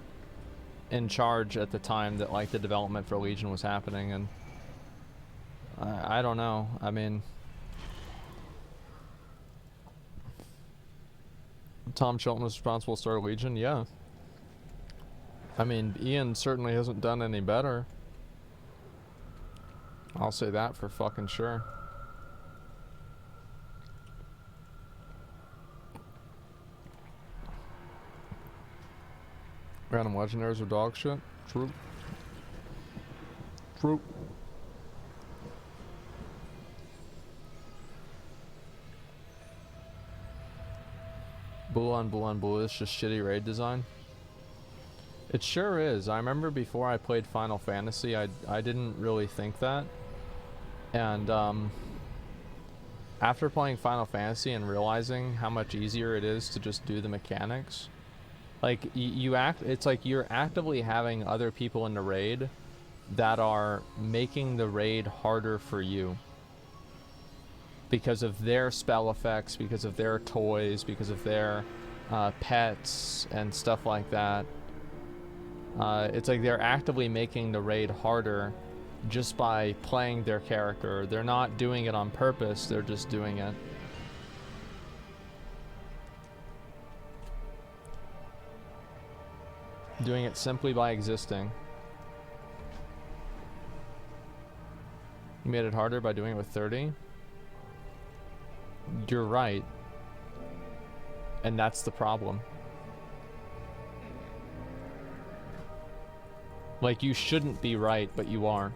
in charge at the time that like the development for Legion was happening, and I don't know. I mean, Tom Chilton was responsible to start Legion, yeah. I mean, Ian certainly hasn't done any better. I'll say that for fucking sure. Random legendaries are dog shit. True. True. Bull on Bull on Bull is just shitty raid design. It sure is. I remember before I played Final Fantasy, I didn't really think that. And after playing Final Fantasy and realizing how much easier it is to just do the mechanics, like it's like you're actively having other people in the raid that are making the raid harder for you because of their spell effects, because of their toys, because of their pets and stuff like that. It's like they're actively making the raid harder just by playing their character. They're not doing it on purpose, they're just doing it. Doing it simply by existing. You made it harder by doing it with 30? You're right. And that's the problem. Like, you shouldn't be right, but you are.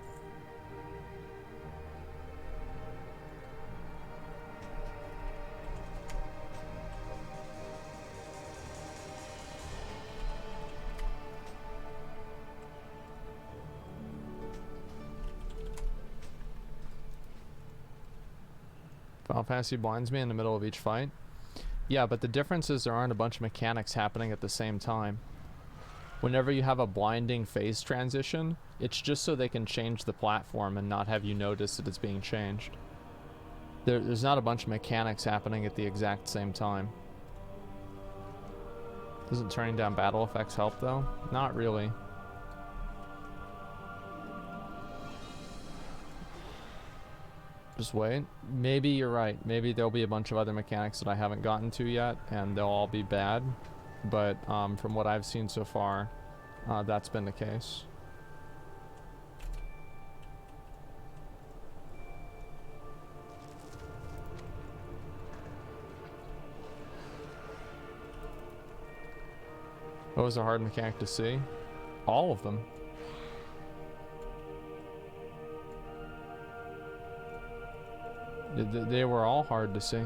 Final Fantasy blinds me in the middle of each fight. Yeah, but the difference is there aren't a bunch of mechanics happening at the same time. Whenever you have a blinding phase transition, it's just so they can change the platform and not have you notice that it's being changed. There's not a bunch of mechanics happening at the exact same time. Doesn't turning down battle effects help though? Not really. Just wait. Maybe you're right. Maybe there'll be a bunch of other mechanics that I haven't gotten to yet, and they'll all be bad. But from what I've seen so far, that's been the case. What was a hard mechanic to see? All of them. They were all hard to see.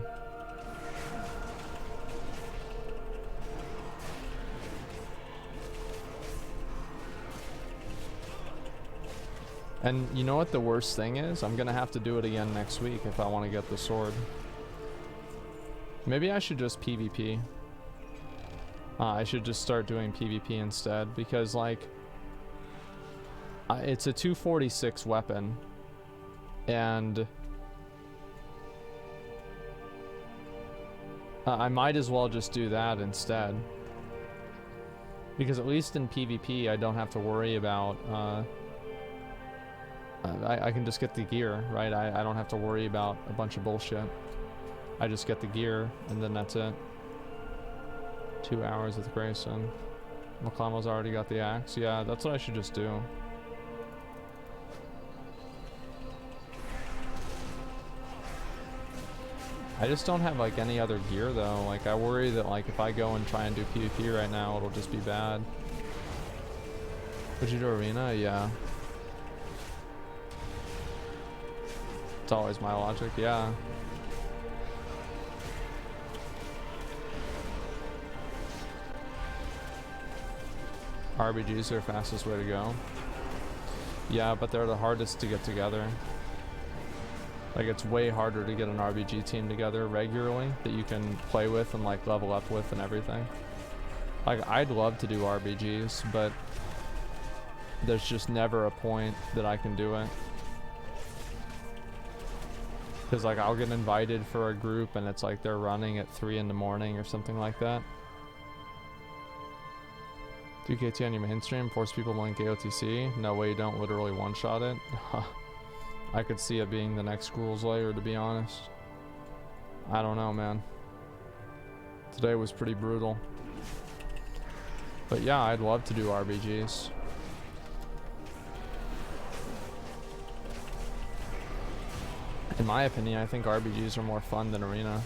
And you know what the worst thing is? I'm gonna have to do it again next week if I want to get the sword. Maybe I should just PvP. I should just start doing PvP instead, because like it's a 246 weapon, and I might as well just do that instead, because at least in PvP I don't have to worry about I can just get the gear, right? I don't have to worry about a bunch of bullshit. I just get the gear and then that's it. 2 hours with Grayson. McConnell's already got the axe. Yeah, that's what I should just do. I just don't have like any other gear though. Like I worry that like if I go and try and do PvP right now, it'll just be bad. Would you do arena? Yeah. It's always my logic, yeah. RBGs are the fastest way to go. Yeah, but they're the hardest to get together. Like it's way harder to get an RBG team together regularly that you can play with and like level up with and everything. Like I'd love to do RBGs, but there's just never a point that I can do it. Cause like I'll get invited for a group and it's like they're running at 3 in the morning or something like that. Do KT on your mainstream, force people to link AOTC? No way, you don't literally one-shot it. I could see it being the next Gruul's Lair, to be honest. I don't know, man. Today was pretty brutal. But yeah, I'd love to do RBGs. In my opinion, I think RBGs are more fun than Arena.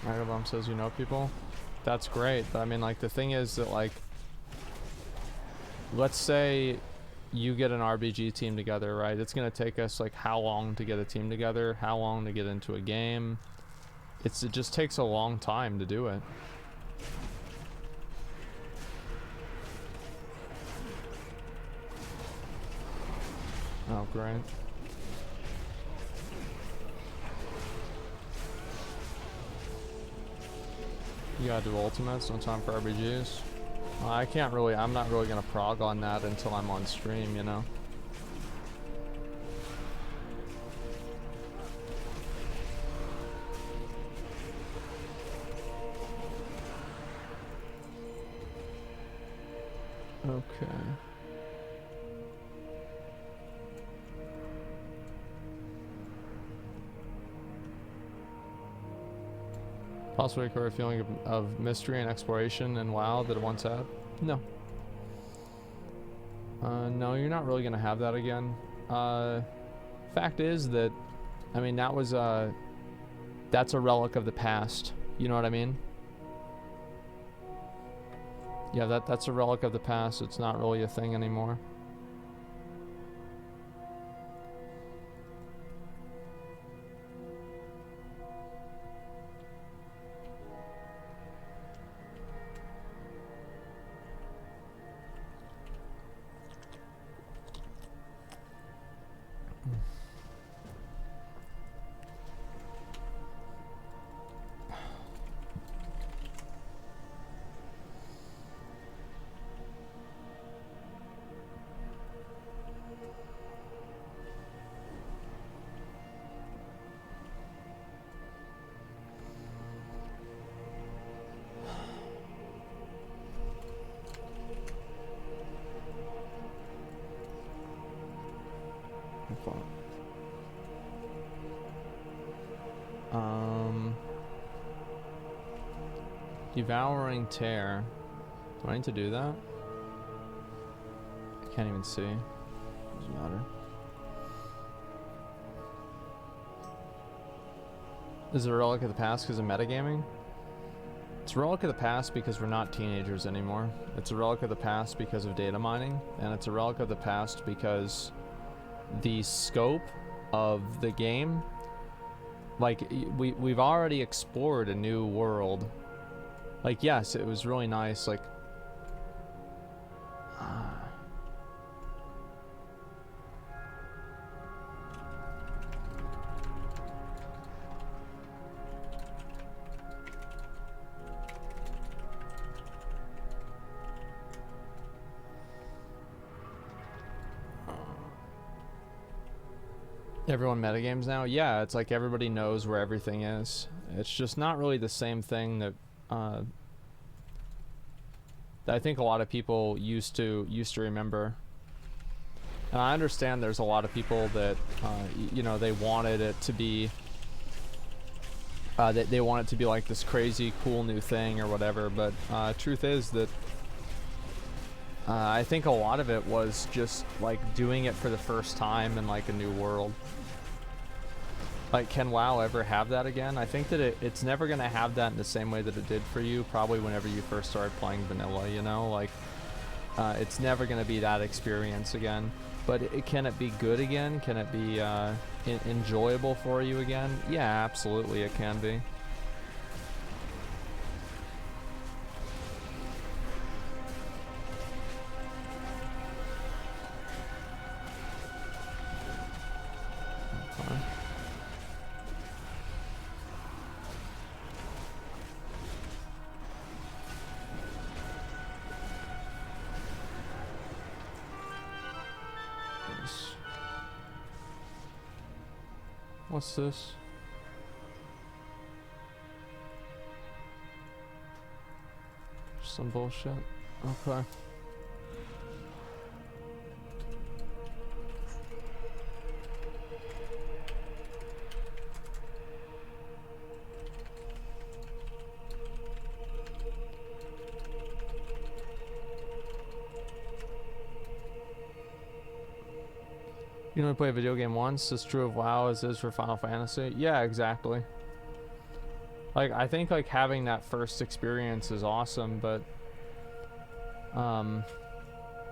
Megabomb says you know people. That's great, but I mean like the thing is that like let's say you get an RBG team together, right? It's gonna take us like how long to get a team together, how long to get into a game. It just takes a long time to do it. Oh great. You gotta do ultimates, no time for RBGs. I can't really, I'm not really gonna prog on that until I'm on stream, you know? Okay. Possibly occur a feeling of mystery and exploration and WoW that it once had? No. No, you're not really gonna have that again. Fact is that, I mean, that was that's a relic of the past. You know what I mean? Yeah, that's a relic of the past. It's not really a thing anymore. Devouring Tear. Do I need to do that? I can't even see. Doesn't matter. Is it a relic of the past because of metagaming? It's a relic of the past because we're not teenagers anymore. It's a relic of the past because of data mining, and it's a relic of the past because the scope of the game, like we've already explored a new world. Like yes, it was really nice, like everyone metagames now? Yeah, it's like everybody knows where everything is. It's just not really the same thing that I think a lot of people used to remember. And I understand there's a lot of people that you know, they wanted it to be They want it to be like this crazy cool new thing or whatever, but truth is that I think a lot of it was just like doing it for the first time in like a new world. Like, can WoW ever have that again? I think that it's never going to have that in the same way that it did for you, probably whenever you first started playing vanilla, you know? Like, it's never going to be that experience again. But can it be good again? Can it be enjoyable for you again? Yeah, absolutely it can be. What's this? Some bullshit. Okay. You only play a video game once. It's true of WoW as is for Final Fantasy. Yeah, exactly. Like, I think like having that first experience is awesome, but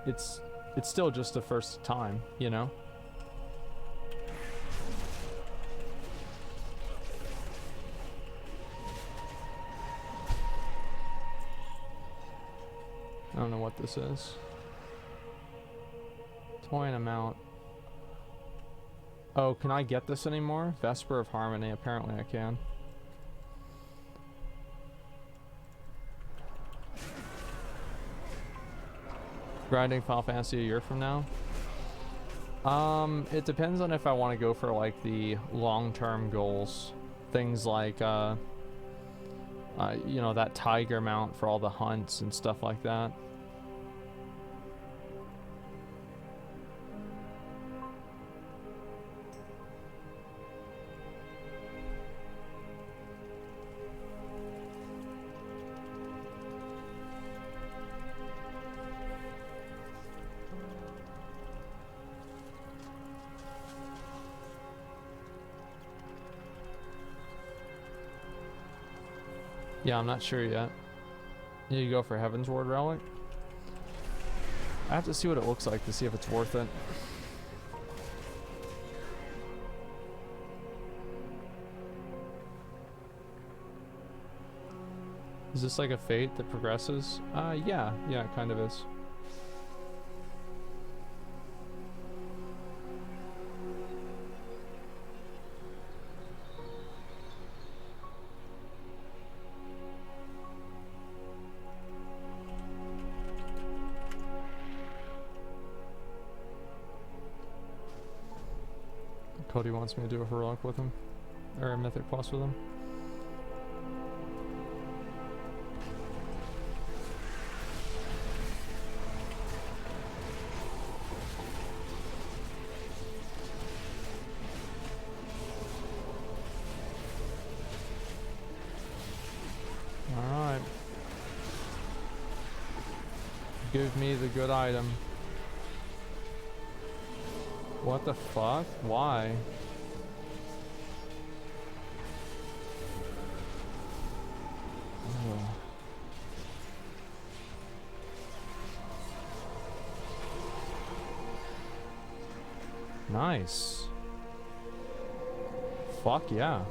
it's still just the first time, you know? I don't know what this is. Toy and amount. Oh, can I get this anymore? Vesper of Harmony. Apparently I can. Grinding Final Fantasy a year from now? It depends on if I want to go for like the long-term goals. Things like, you know, that tiger mount for all the hunts and stuff like that. Yeah, I'm not sure yet. You go for Heaven's Ward Relic? I have to see what it looks like to see if it's worth it. Is this like a fate that progresses? Yeah, it kind of is. Cody wants me to do a heroic with him, or a mythic plus with him. Alright. Give me the good item. What the fuck? Why? Oh. Nice. Fuck yeah.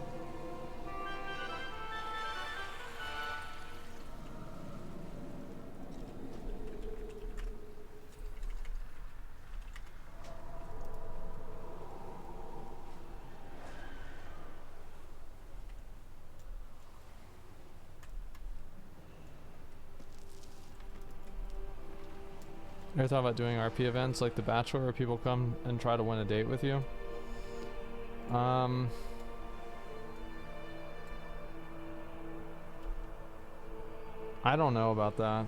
Ever thought about doing RP events like The Bachelor where people come and try to win a date with you? I don't know about that.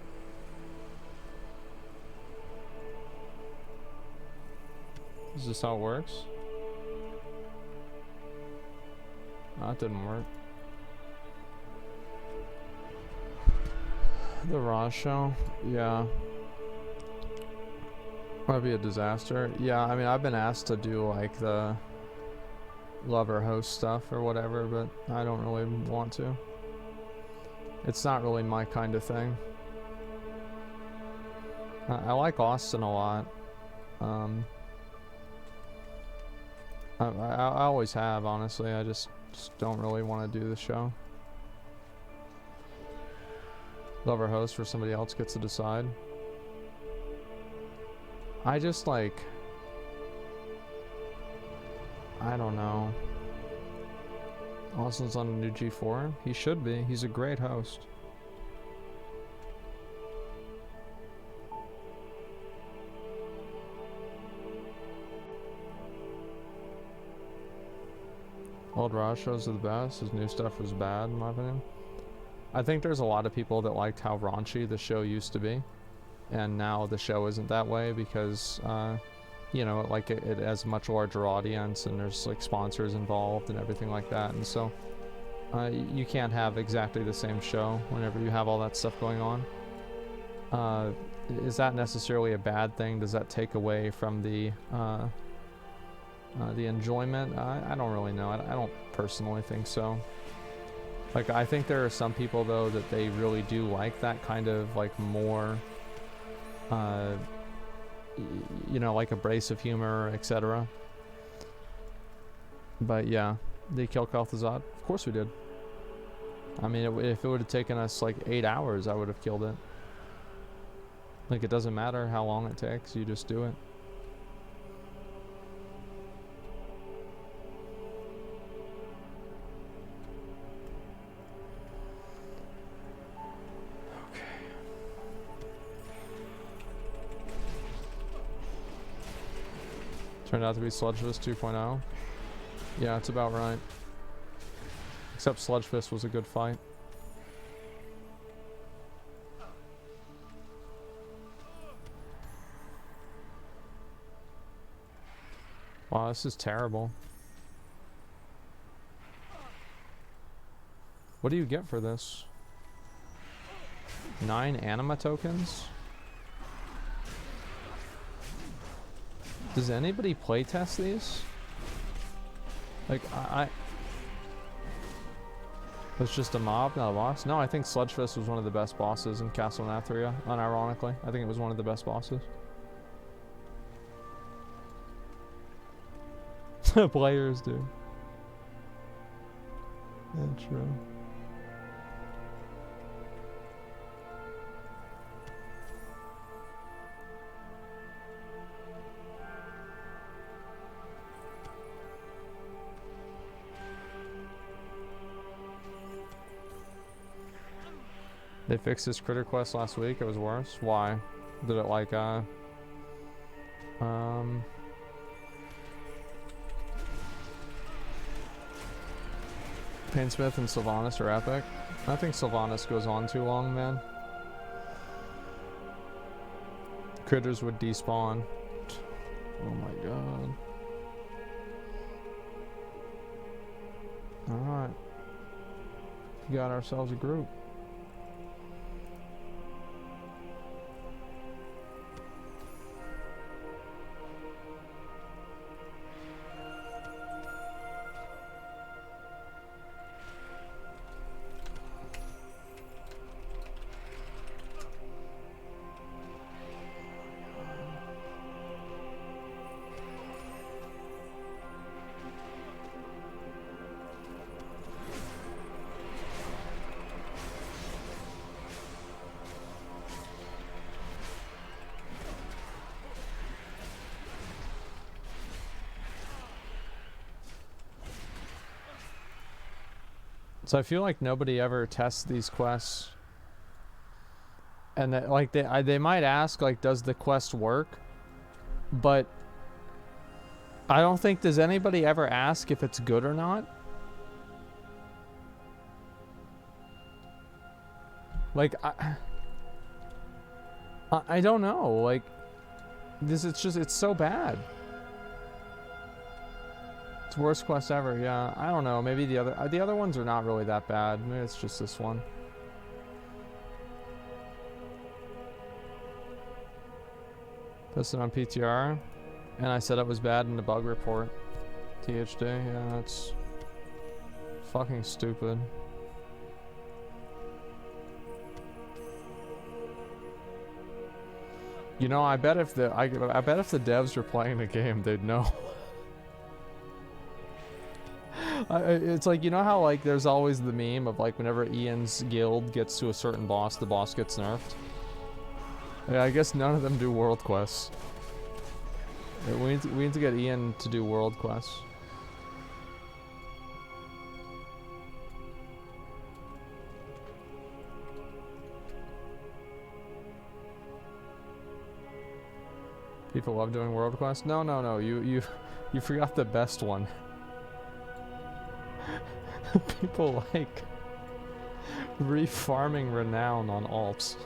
Is this how it works? No, it didn't work. The Raw show? Yeah. Might be a disaster. Yeah, I mean, I've been asked to do like the lover host stuff or whatever, but I don't really want to. It's not really my kind of thing. I like Austin a lot. I always have, honestly. I just don't really want to do the show. Lover host where somebody else gets to decide. I just like, I don't know. Austin's on a new G4. He should be. He's a great host. Old Raw shows are the best. His new stuff was bad, in my opinion. I think there's a lot of people that liked how raunchy the show used to be. And now the show isn't that way because, you know, like it has a much larger audience and there's like sponsors involved and everything like that. And so you can't have exactly the same show whenever you have all that stuff going on. Is that necessarily a bad thing? Does that take away from the enjoyment? I don't really know. I don't personally think so. Like, I think there are some people though that they really do like that kind of like more, you know, like abrasive humor, etc. But yeah, they killed Kel'Thuzad. Of course we did. I mean, if it would have taken us like 8 hours, I would have killed it. Like, it doesn't matter how long it takes, you just do it. Turned out to be Sludgefist 2.0. Yeah, it's about right. Except Sludgefist was a good fight. Wow, this is terrible. What do you get for this? 9 anima tokens? Does anybody playtest these? Like, I was just a mob, not a boss? No, I think Sludgefist was one of the best bosses in Castle Nathria, unironically. I think it was one of the best bosses. Players do. Yeah, true. They fixed this critter quest last week. It was worse. Why? Did it like Painsmith and Sylvanas are epic. I think Sylvanas goes on too long, man. Critters would despawn. Oh my god. Alright. We got ourselves a group. So I feel like nobody ever tests these quests, and that, like they might ask like, does the quest work? But I don't think, does anybody ever ask if it's good or not? Like I don't know. Like this, it's so bad. Worst quest ever, yeah. I don't know. Maybe the other ones are not really that bad. Maybe it's just this one. Listed on PTR. And I said it was bad in the bug report. THD, yeah, that's fucking stupid. You know, I bet if the devs were playing the game, they'd know. It's like, you know how like there's always the meme of like whenever Ian's guild gets to a certain boss, the boss gets nerfed. Yeah, I guess none of them do world quests. We need to get Ian to do world quests. People love doing world quests. No, no, no. You forgot the best one. People like refarming renown on alts.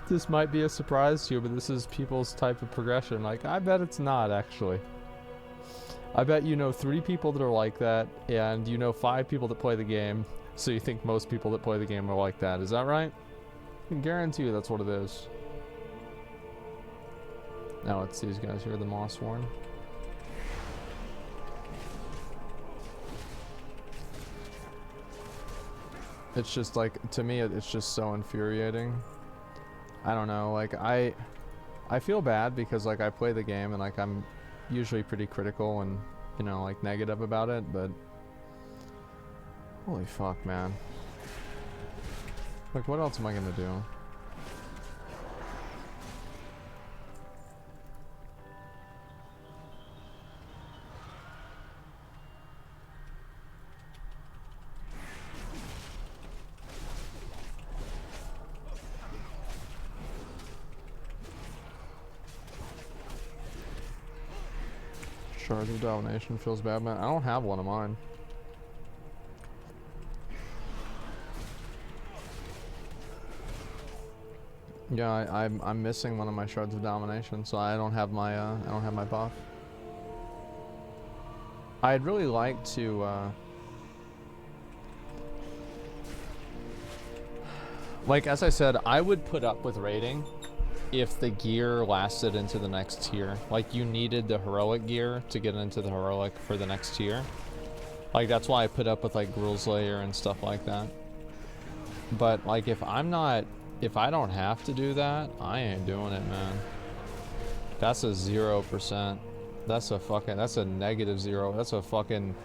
This might be a surprise to you, but this is people's type of progression. Like, I bet it's not, actually. I bet you know 3 people that are like that, and you know 5 people that play the game, so you think most people that play the game are like that. Is that right? I can guarantee you that's what it is. Now it's these guys here, the Mossworn. It's just like, to me, it's just so infuriating. I don't know, like, I feel bad because, like, I play the game and, like, I'm usually pretty critical and, you know, like, negative about it, but holy fuck, man. Like, what else am I gonna do? Shards of Domination feels bad, man. I don't have one of mine. Yeah, I'm missing one of my Shards of Domination, so I don't have my buff. I'd really like to like, as I said, I would put up with raiding if the gear lasted into the next tier. Like, you needed the heroic gear to get into the heroic for the next tier. Like, that's why I put up with, like, Gruul's Lair and stuff like that. But, like, if I don't have to do that, I ain't doing it, man. That's a 0%. That's a -0. That's a fucking,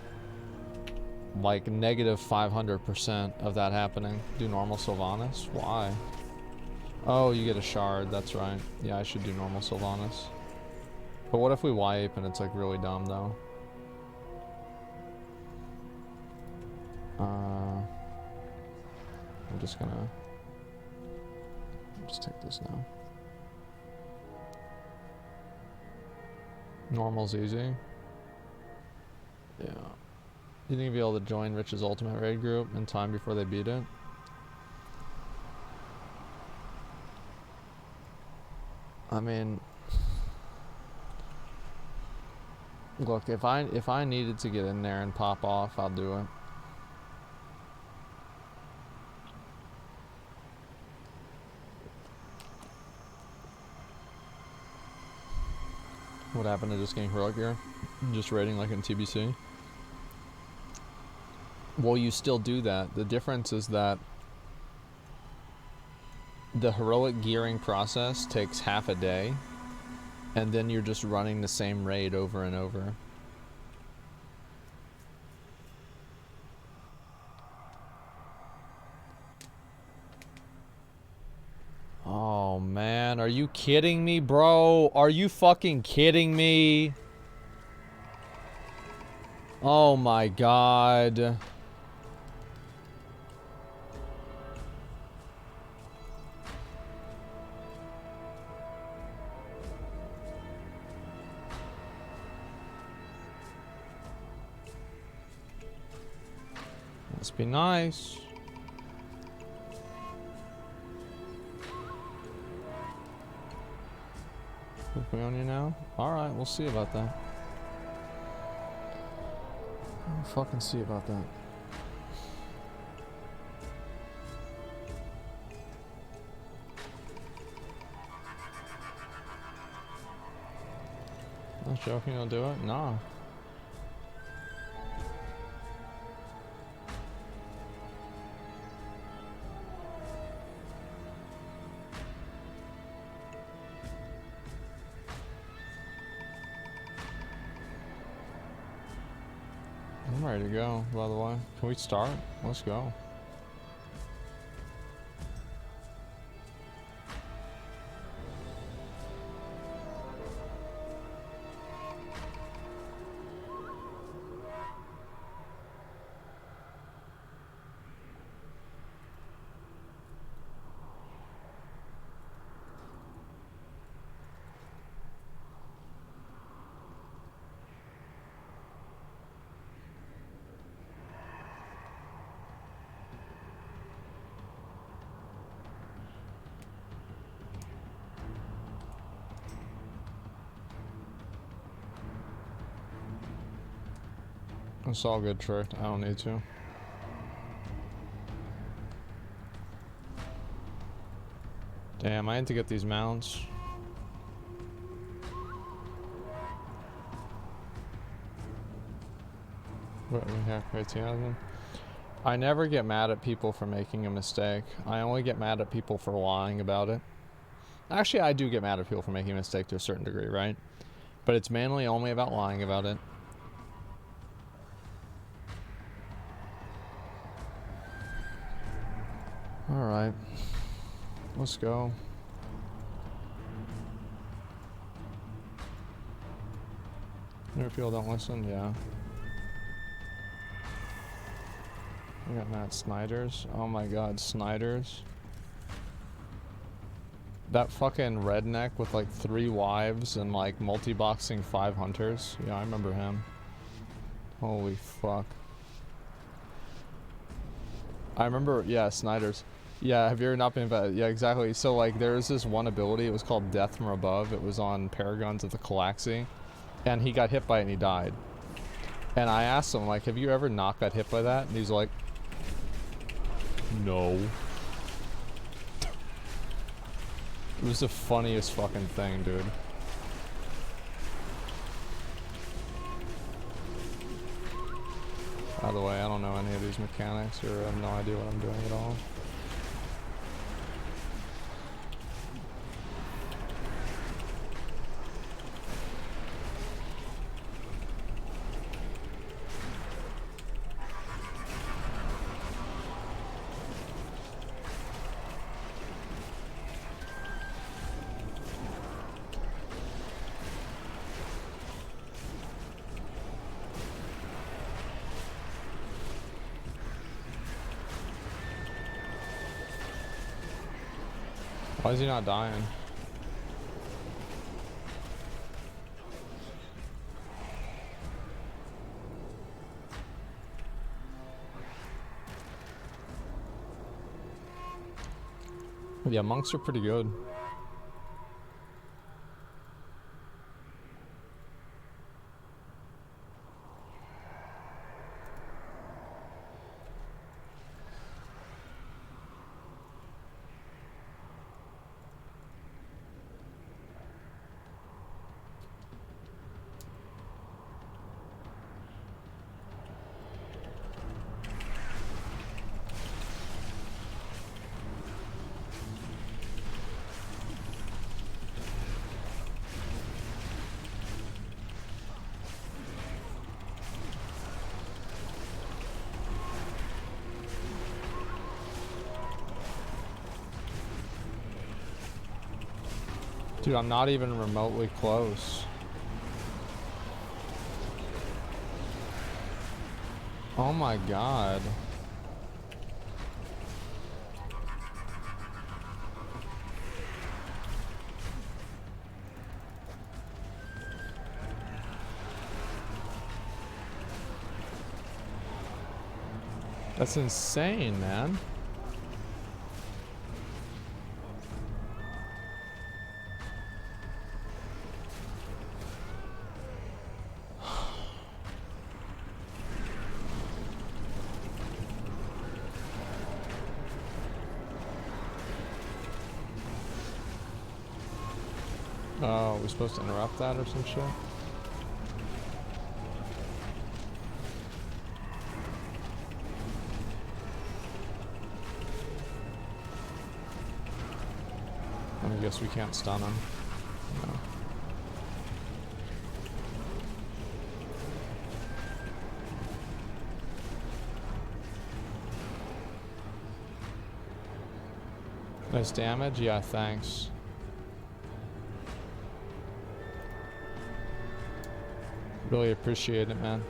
like, -500% of that happening. Do normal Sylvanas? Why? Oh, you get a shard, that's right. Yeah, I should do normal Sylvanas. But what if we Y-ape and it's, like, really dumb, though? I'm just gonna just take this now. Normal's easy. Yeah. You think you'll be able to join Rich's ultimate raid group in time before they beat it? I mean, look, if I needed to get in there and pop off, I'll do it. What happened to just getting heroic gear? Just raiding like in TBC? Well, you still do that. The difference is that the heroic gearing process takes half a day, and then you're just running the same raid over and over. Oh man, are you kidding me, bro? Are you fucking kidding me? Oh my god. Must be nice. Put me on you now? Alright, we'll see about that. We'll fucking see about that. Not joking, you'll do it? Nah. I'm ready to go, by the way. Can we start? Let's go. It's all good, tricked. I don't need to. Damn, I need to get these mounts. What, we have 18 of them? I never get mad at people for making a mistake. I only get mad at people for lying about it. Actually, I do get mad at people for making a mistake to a certain degree, right? But it's mainly only about lying about it. Alright. Let's go. New people don't listen? Yeah. We got Matt Snyder's. Oh my god, Snyder's. That fucking redneck with like 3 wives and like multi-boxing 5 hunters. Yeah, I remember him. Holy fuck. I remember, yeah, Snyder's. Yeah, have you ever not been about it? Yeah, exactly. So like there was this one ability, it was called Death from Above. It was on Paragons of the Calaxy. And he got hit by it and he died. And I asked him, like, have you ever not got hit by that? And he's like, no. It was the funniest fucking thing, dude. By the way, I don't know any of these mechanics, or I have no idea what I'm doing at all. Why is he not dying? Yeah, monks are pretty good. Dude, I'm not even remotely close. Oh my god. That's insane, man. Oh, we're supposed to interrupt that or some shit? I guess we can't stun him. No. Nice damage? Yeah, thanks. Really appreciate it, man.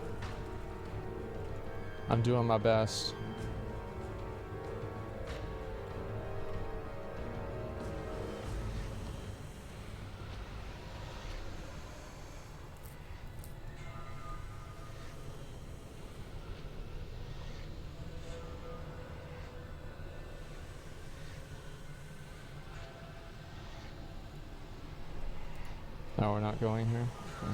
I'm doing my best. No, we're not going here. Okay.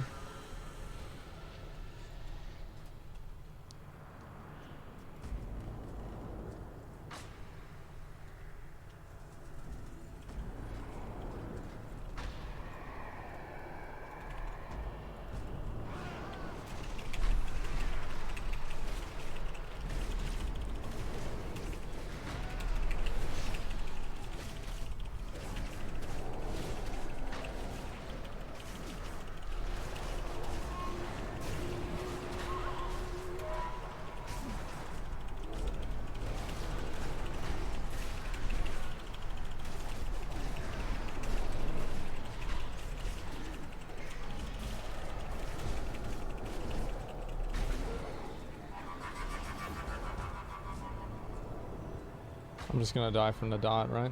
I'm just gonna die from the dot, right?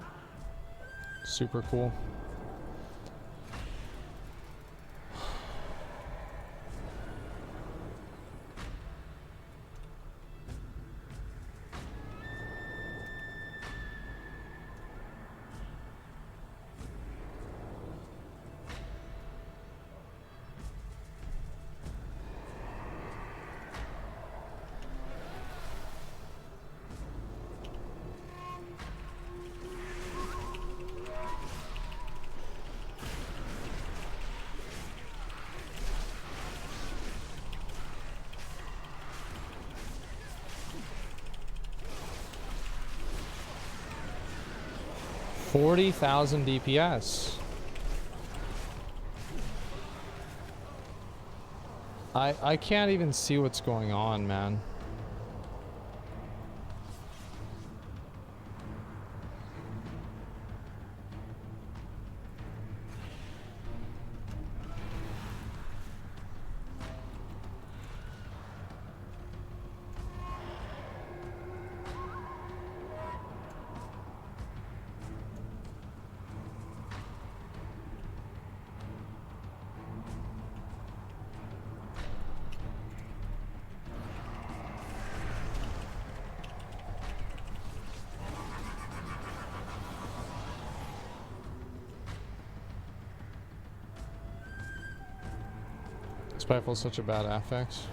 Super cool. $40,000 DPS. I can't even see what's going on, man. Spiteful's such a bad affix.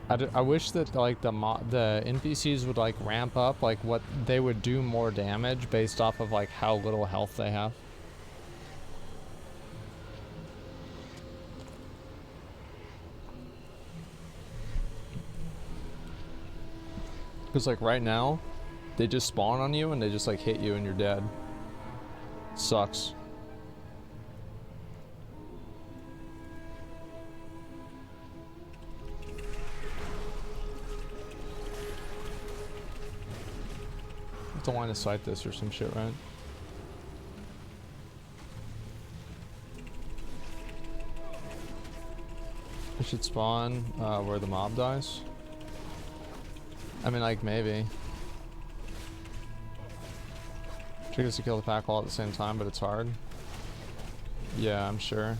I wish that like the NPCs would like ramp up, like what they would do more damage based off of like how little health they have. Because like right now, they just spawn on you and they just like hit you and you're dead. Sucks. Don't want to sight this or some shit, right? I should spawn where the mob dies. I mean, like, maybe. Triggers to kill the pack all at the same time, but it's hard. Yeah, I'm sure.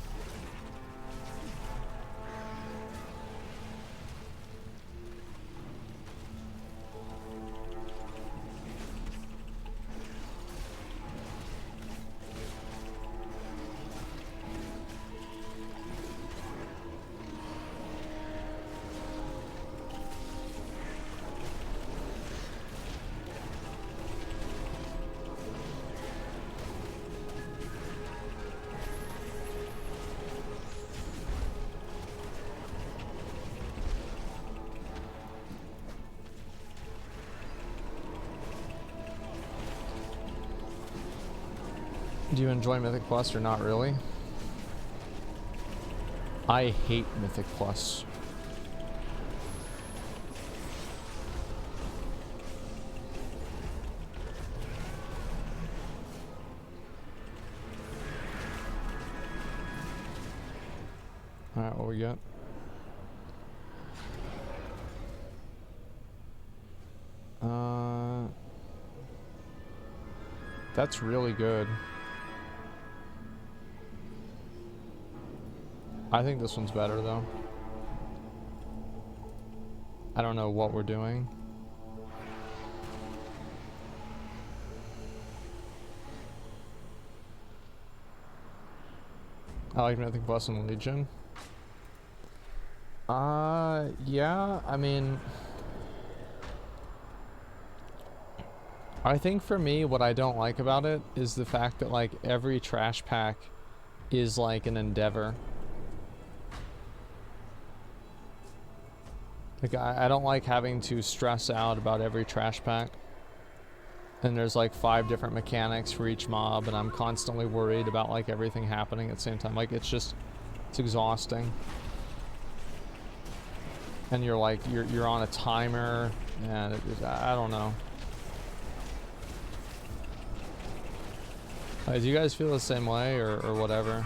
Do you enjoy Mythic Plus or not really? I hate Mythic Plus. Alright, what we got? That's really good. I think this one's better though. I don't know what we're doing. I like Mythic Plus and Legion. Yeah, I mean, I think for me, what I don't like about it is the fact that like every trash pack is like an endeavor. Like I don't like having to stress out about every trash pack. And there's like 5 different mechanics for each mob, and I'm constantly worried about like everything happening at the same time. Like it's exhausting. And you're like you're on a timer, and I don't know. Do you guys feel the same way or whatever?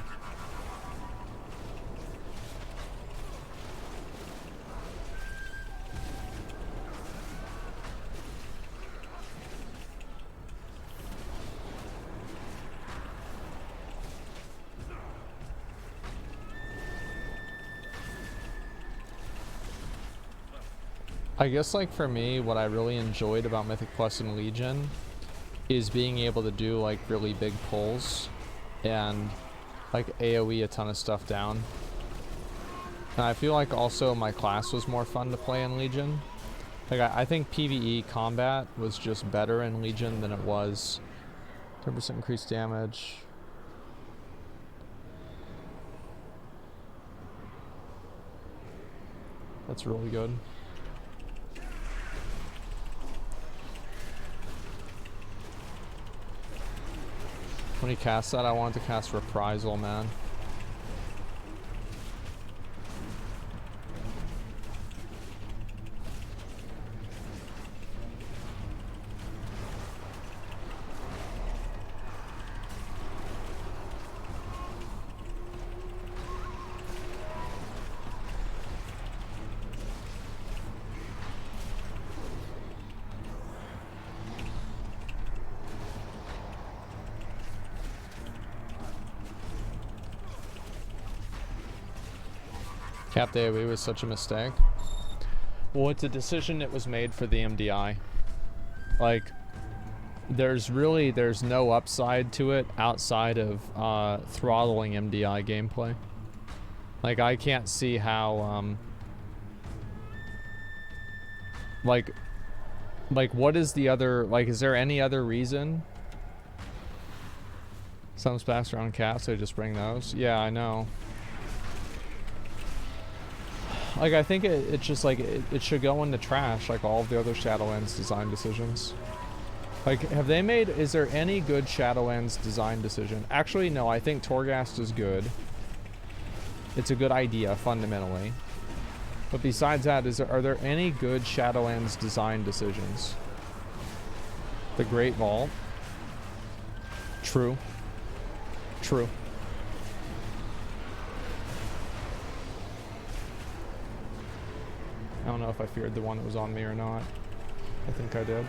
I guess like for me, what I really enjoyed about Mythic Plus and Legion is being able to do like really big pulls and like AoE a ton of stuff down. And I feel like also my class was more fun to play in Legion. Like I think PvE combat was just better in Legion than it was. 10% increased damage. That's really good. When he cast that, I wanted to cast Reprisal, man. Capped AoE was such a mistake. Well, it's a decision that was made for the MDI. Like, there's no upside to it outside of throttling MDI gameplay. Like, I can't see how, like, what is the other, like, is there any other reason? Some spacks around cats, so just bring those. Yeah, I know. Like, I think it's just like it should go in the trash like all of the other Shadowlands design decisions. Like, is there any good Shadowlands design decision? Actually, no, I think Torghast is good. It's a good idea, fundamentally. But besides that, are there any good Shadowlands design decisions? The Great Vault. True. True. I don't know if I feared the one that was on me or not. I think I did.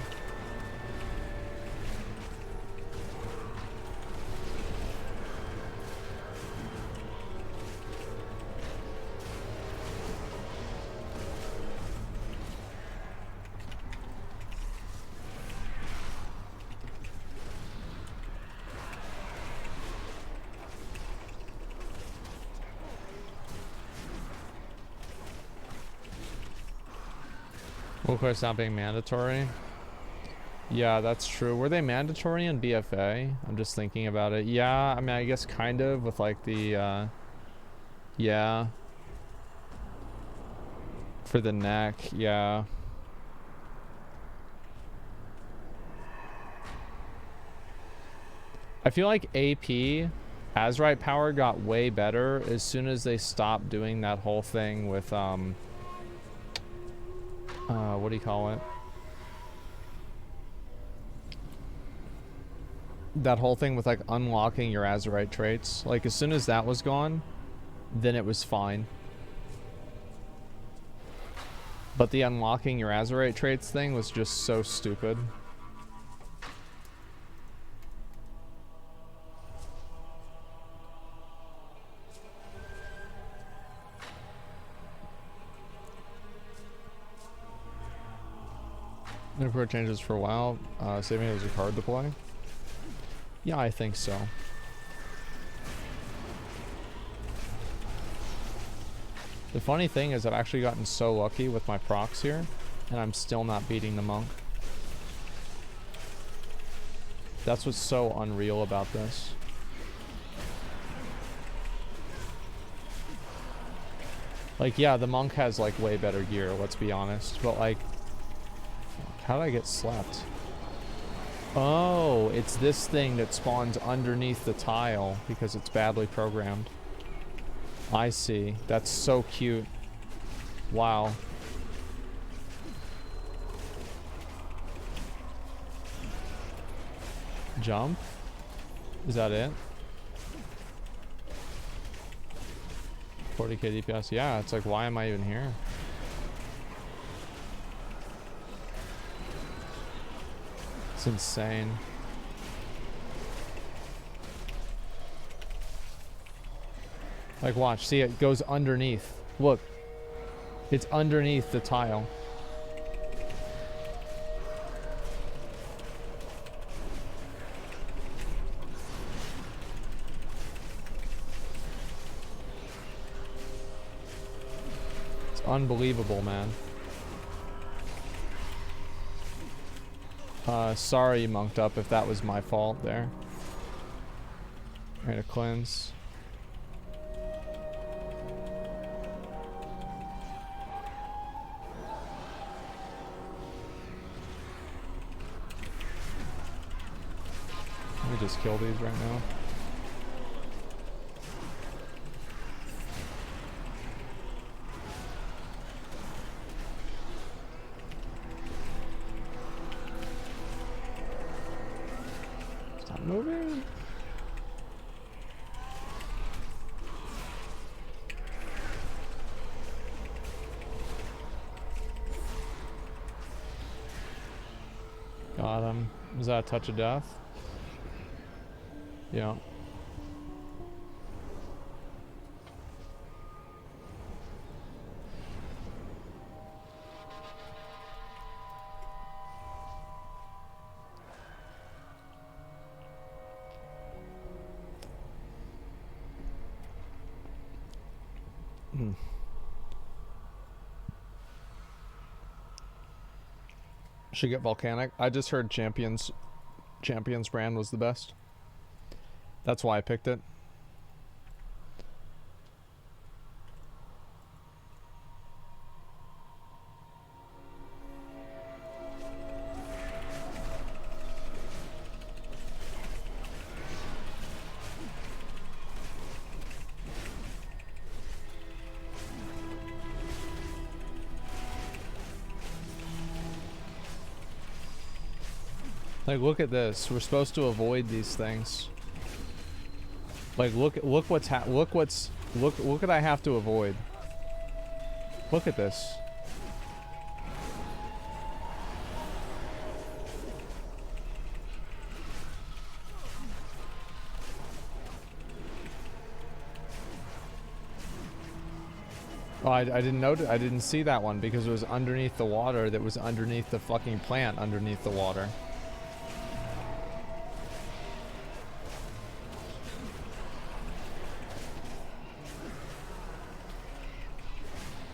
Warcraft not being mandatory. Yeah, that's true. Were they mandatory in BFA? I'm just thinking about it. Yeah, I mean, I guess kind of with like the, yeah. For the neck, yeah. I feel like AP Azerite power got way better as soon as they stopped doing that whole thing with what do you call it? That whole thing with like unlocking your Azerite traits. Like as soon as that was gone, then it was fine. But the unlocking your Azerite traits thing was just so stupid. Never changes for a while. Saving it as a card to play. Yeah, I think so. The funny thing is I've actually gotten so lucky with my procs here, and I'm still not beating the monk. That's what's so unreal about this. Like, yeah, the monk has like way better gear, let's be honest, but like, how did I get slept? Oh, it's this thing that spawns underneath the tile because it's badly programmed. I see. That's so cute. Wow. Jump? Is that it? 40k DPS? Yeah, it's like, why am I even here? It's insane. Like, watch. See, it goes underneath. Look. It's underneath the tile. It's unbelievable, man. Sorry you monked up if that was my fault there. Alright, a cleanse. Let me just kill these right now. Stop moving. Got him. Was that a touch of death? Yeah. Should get volcanic. I just heard Champions brand was the best. That's why I picked it. Like, look at this. We're supposed to avoid these things. Like, look what I have to avoid. Look at this. Oh, I didn't I didn't see that one because it was underneath the water that was underneath the fucking plant underneath the water.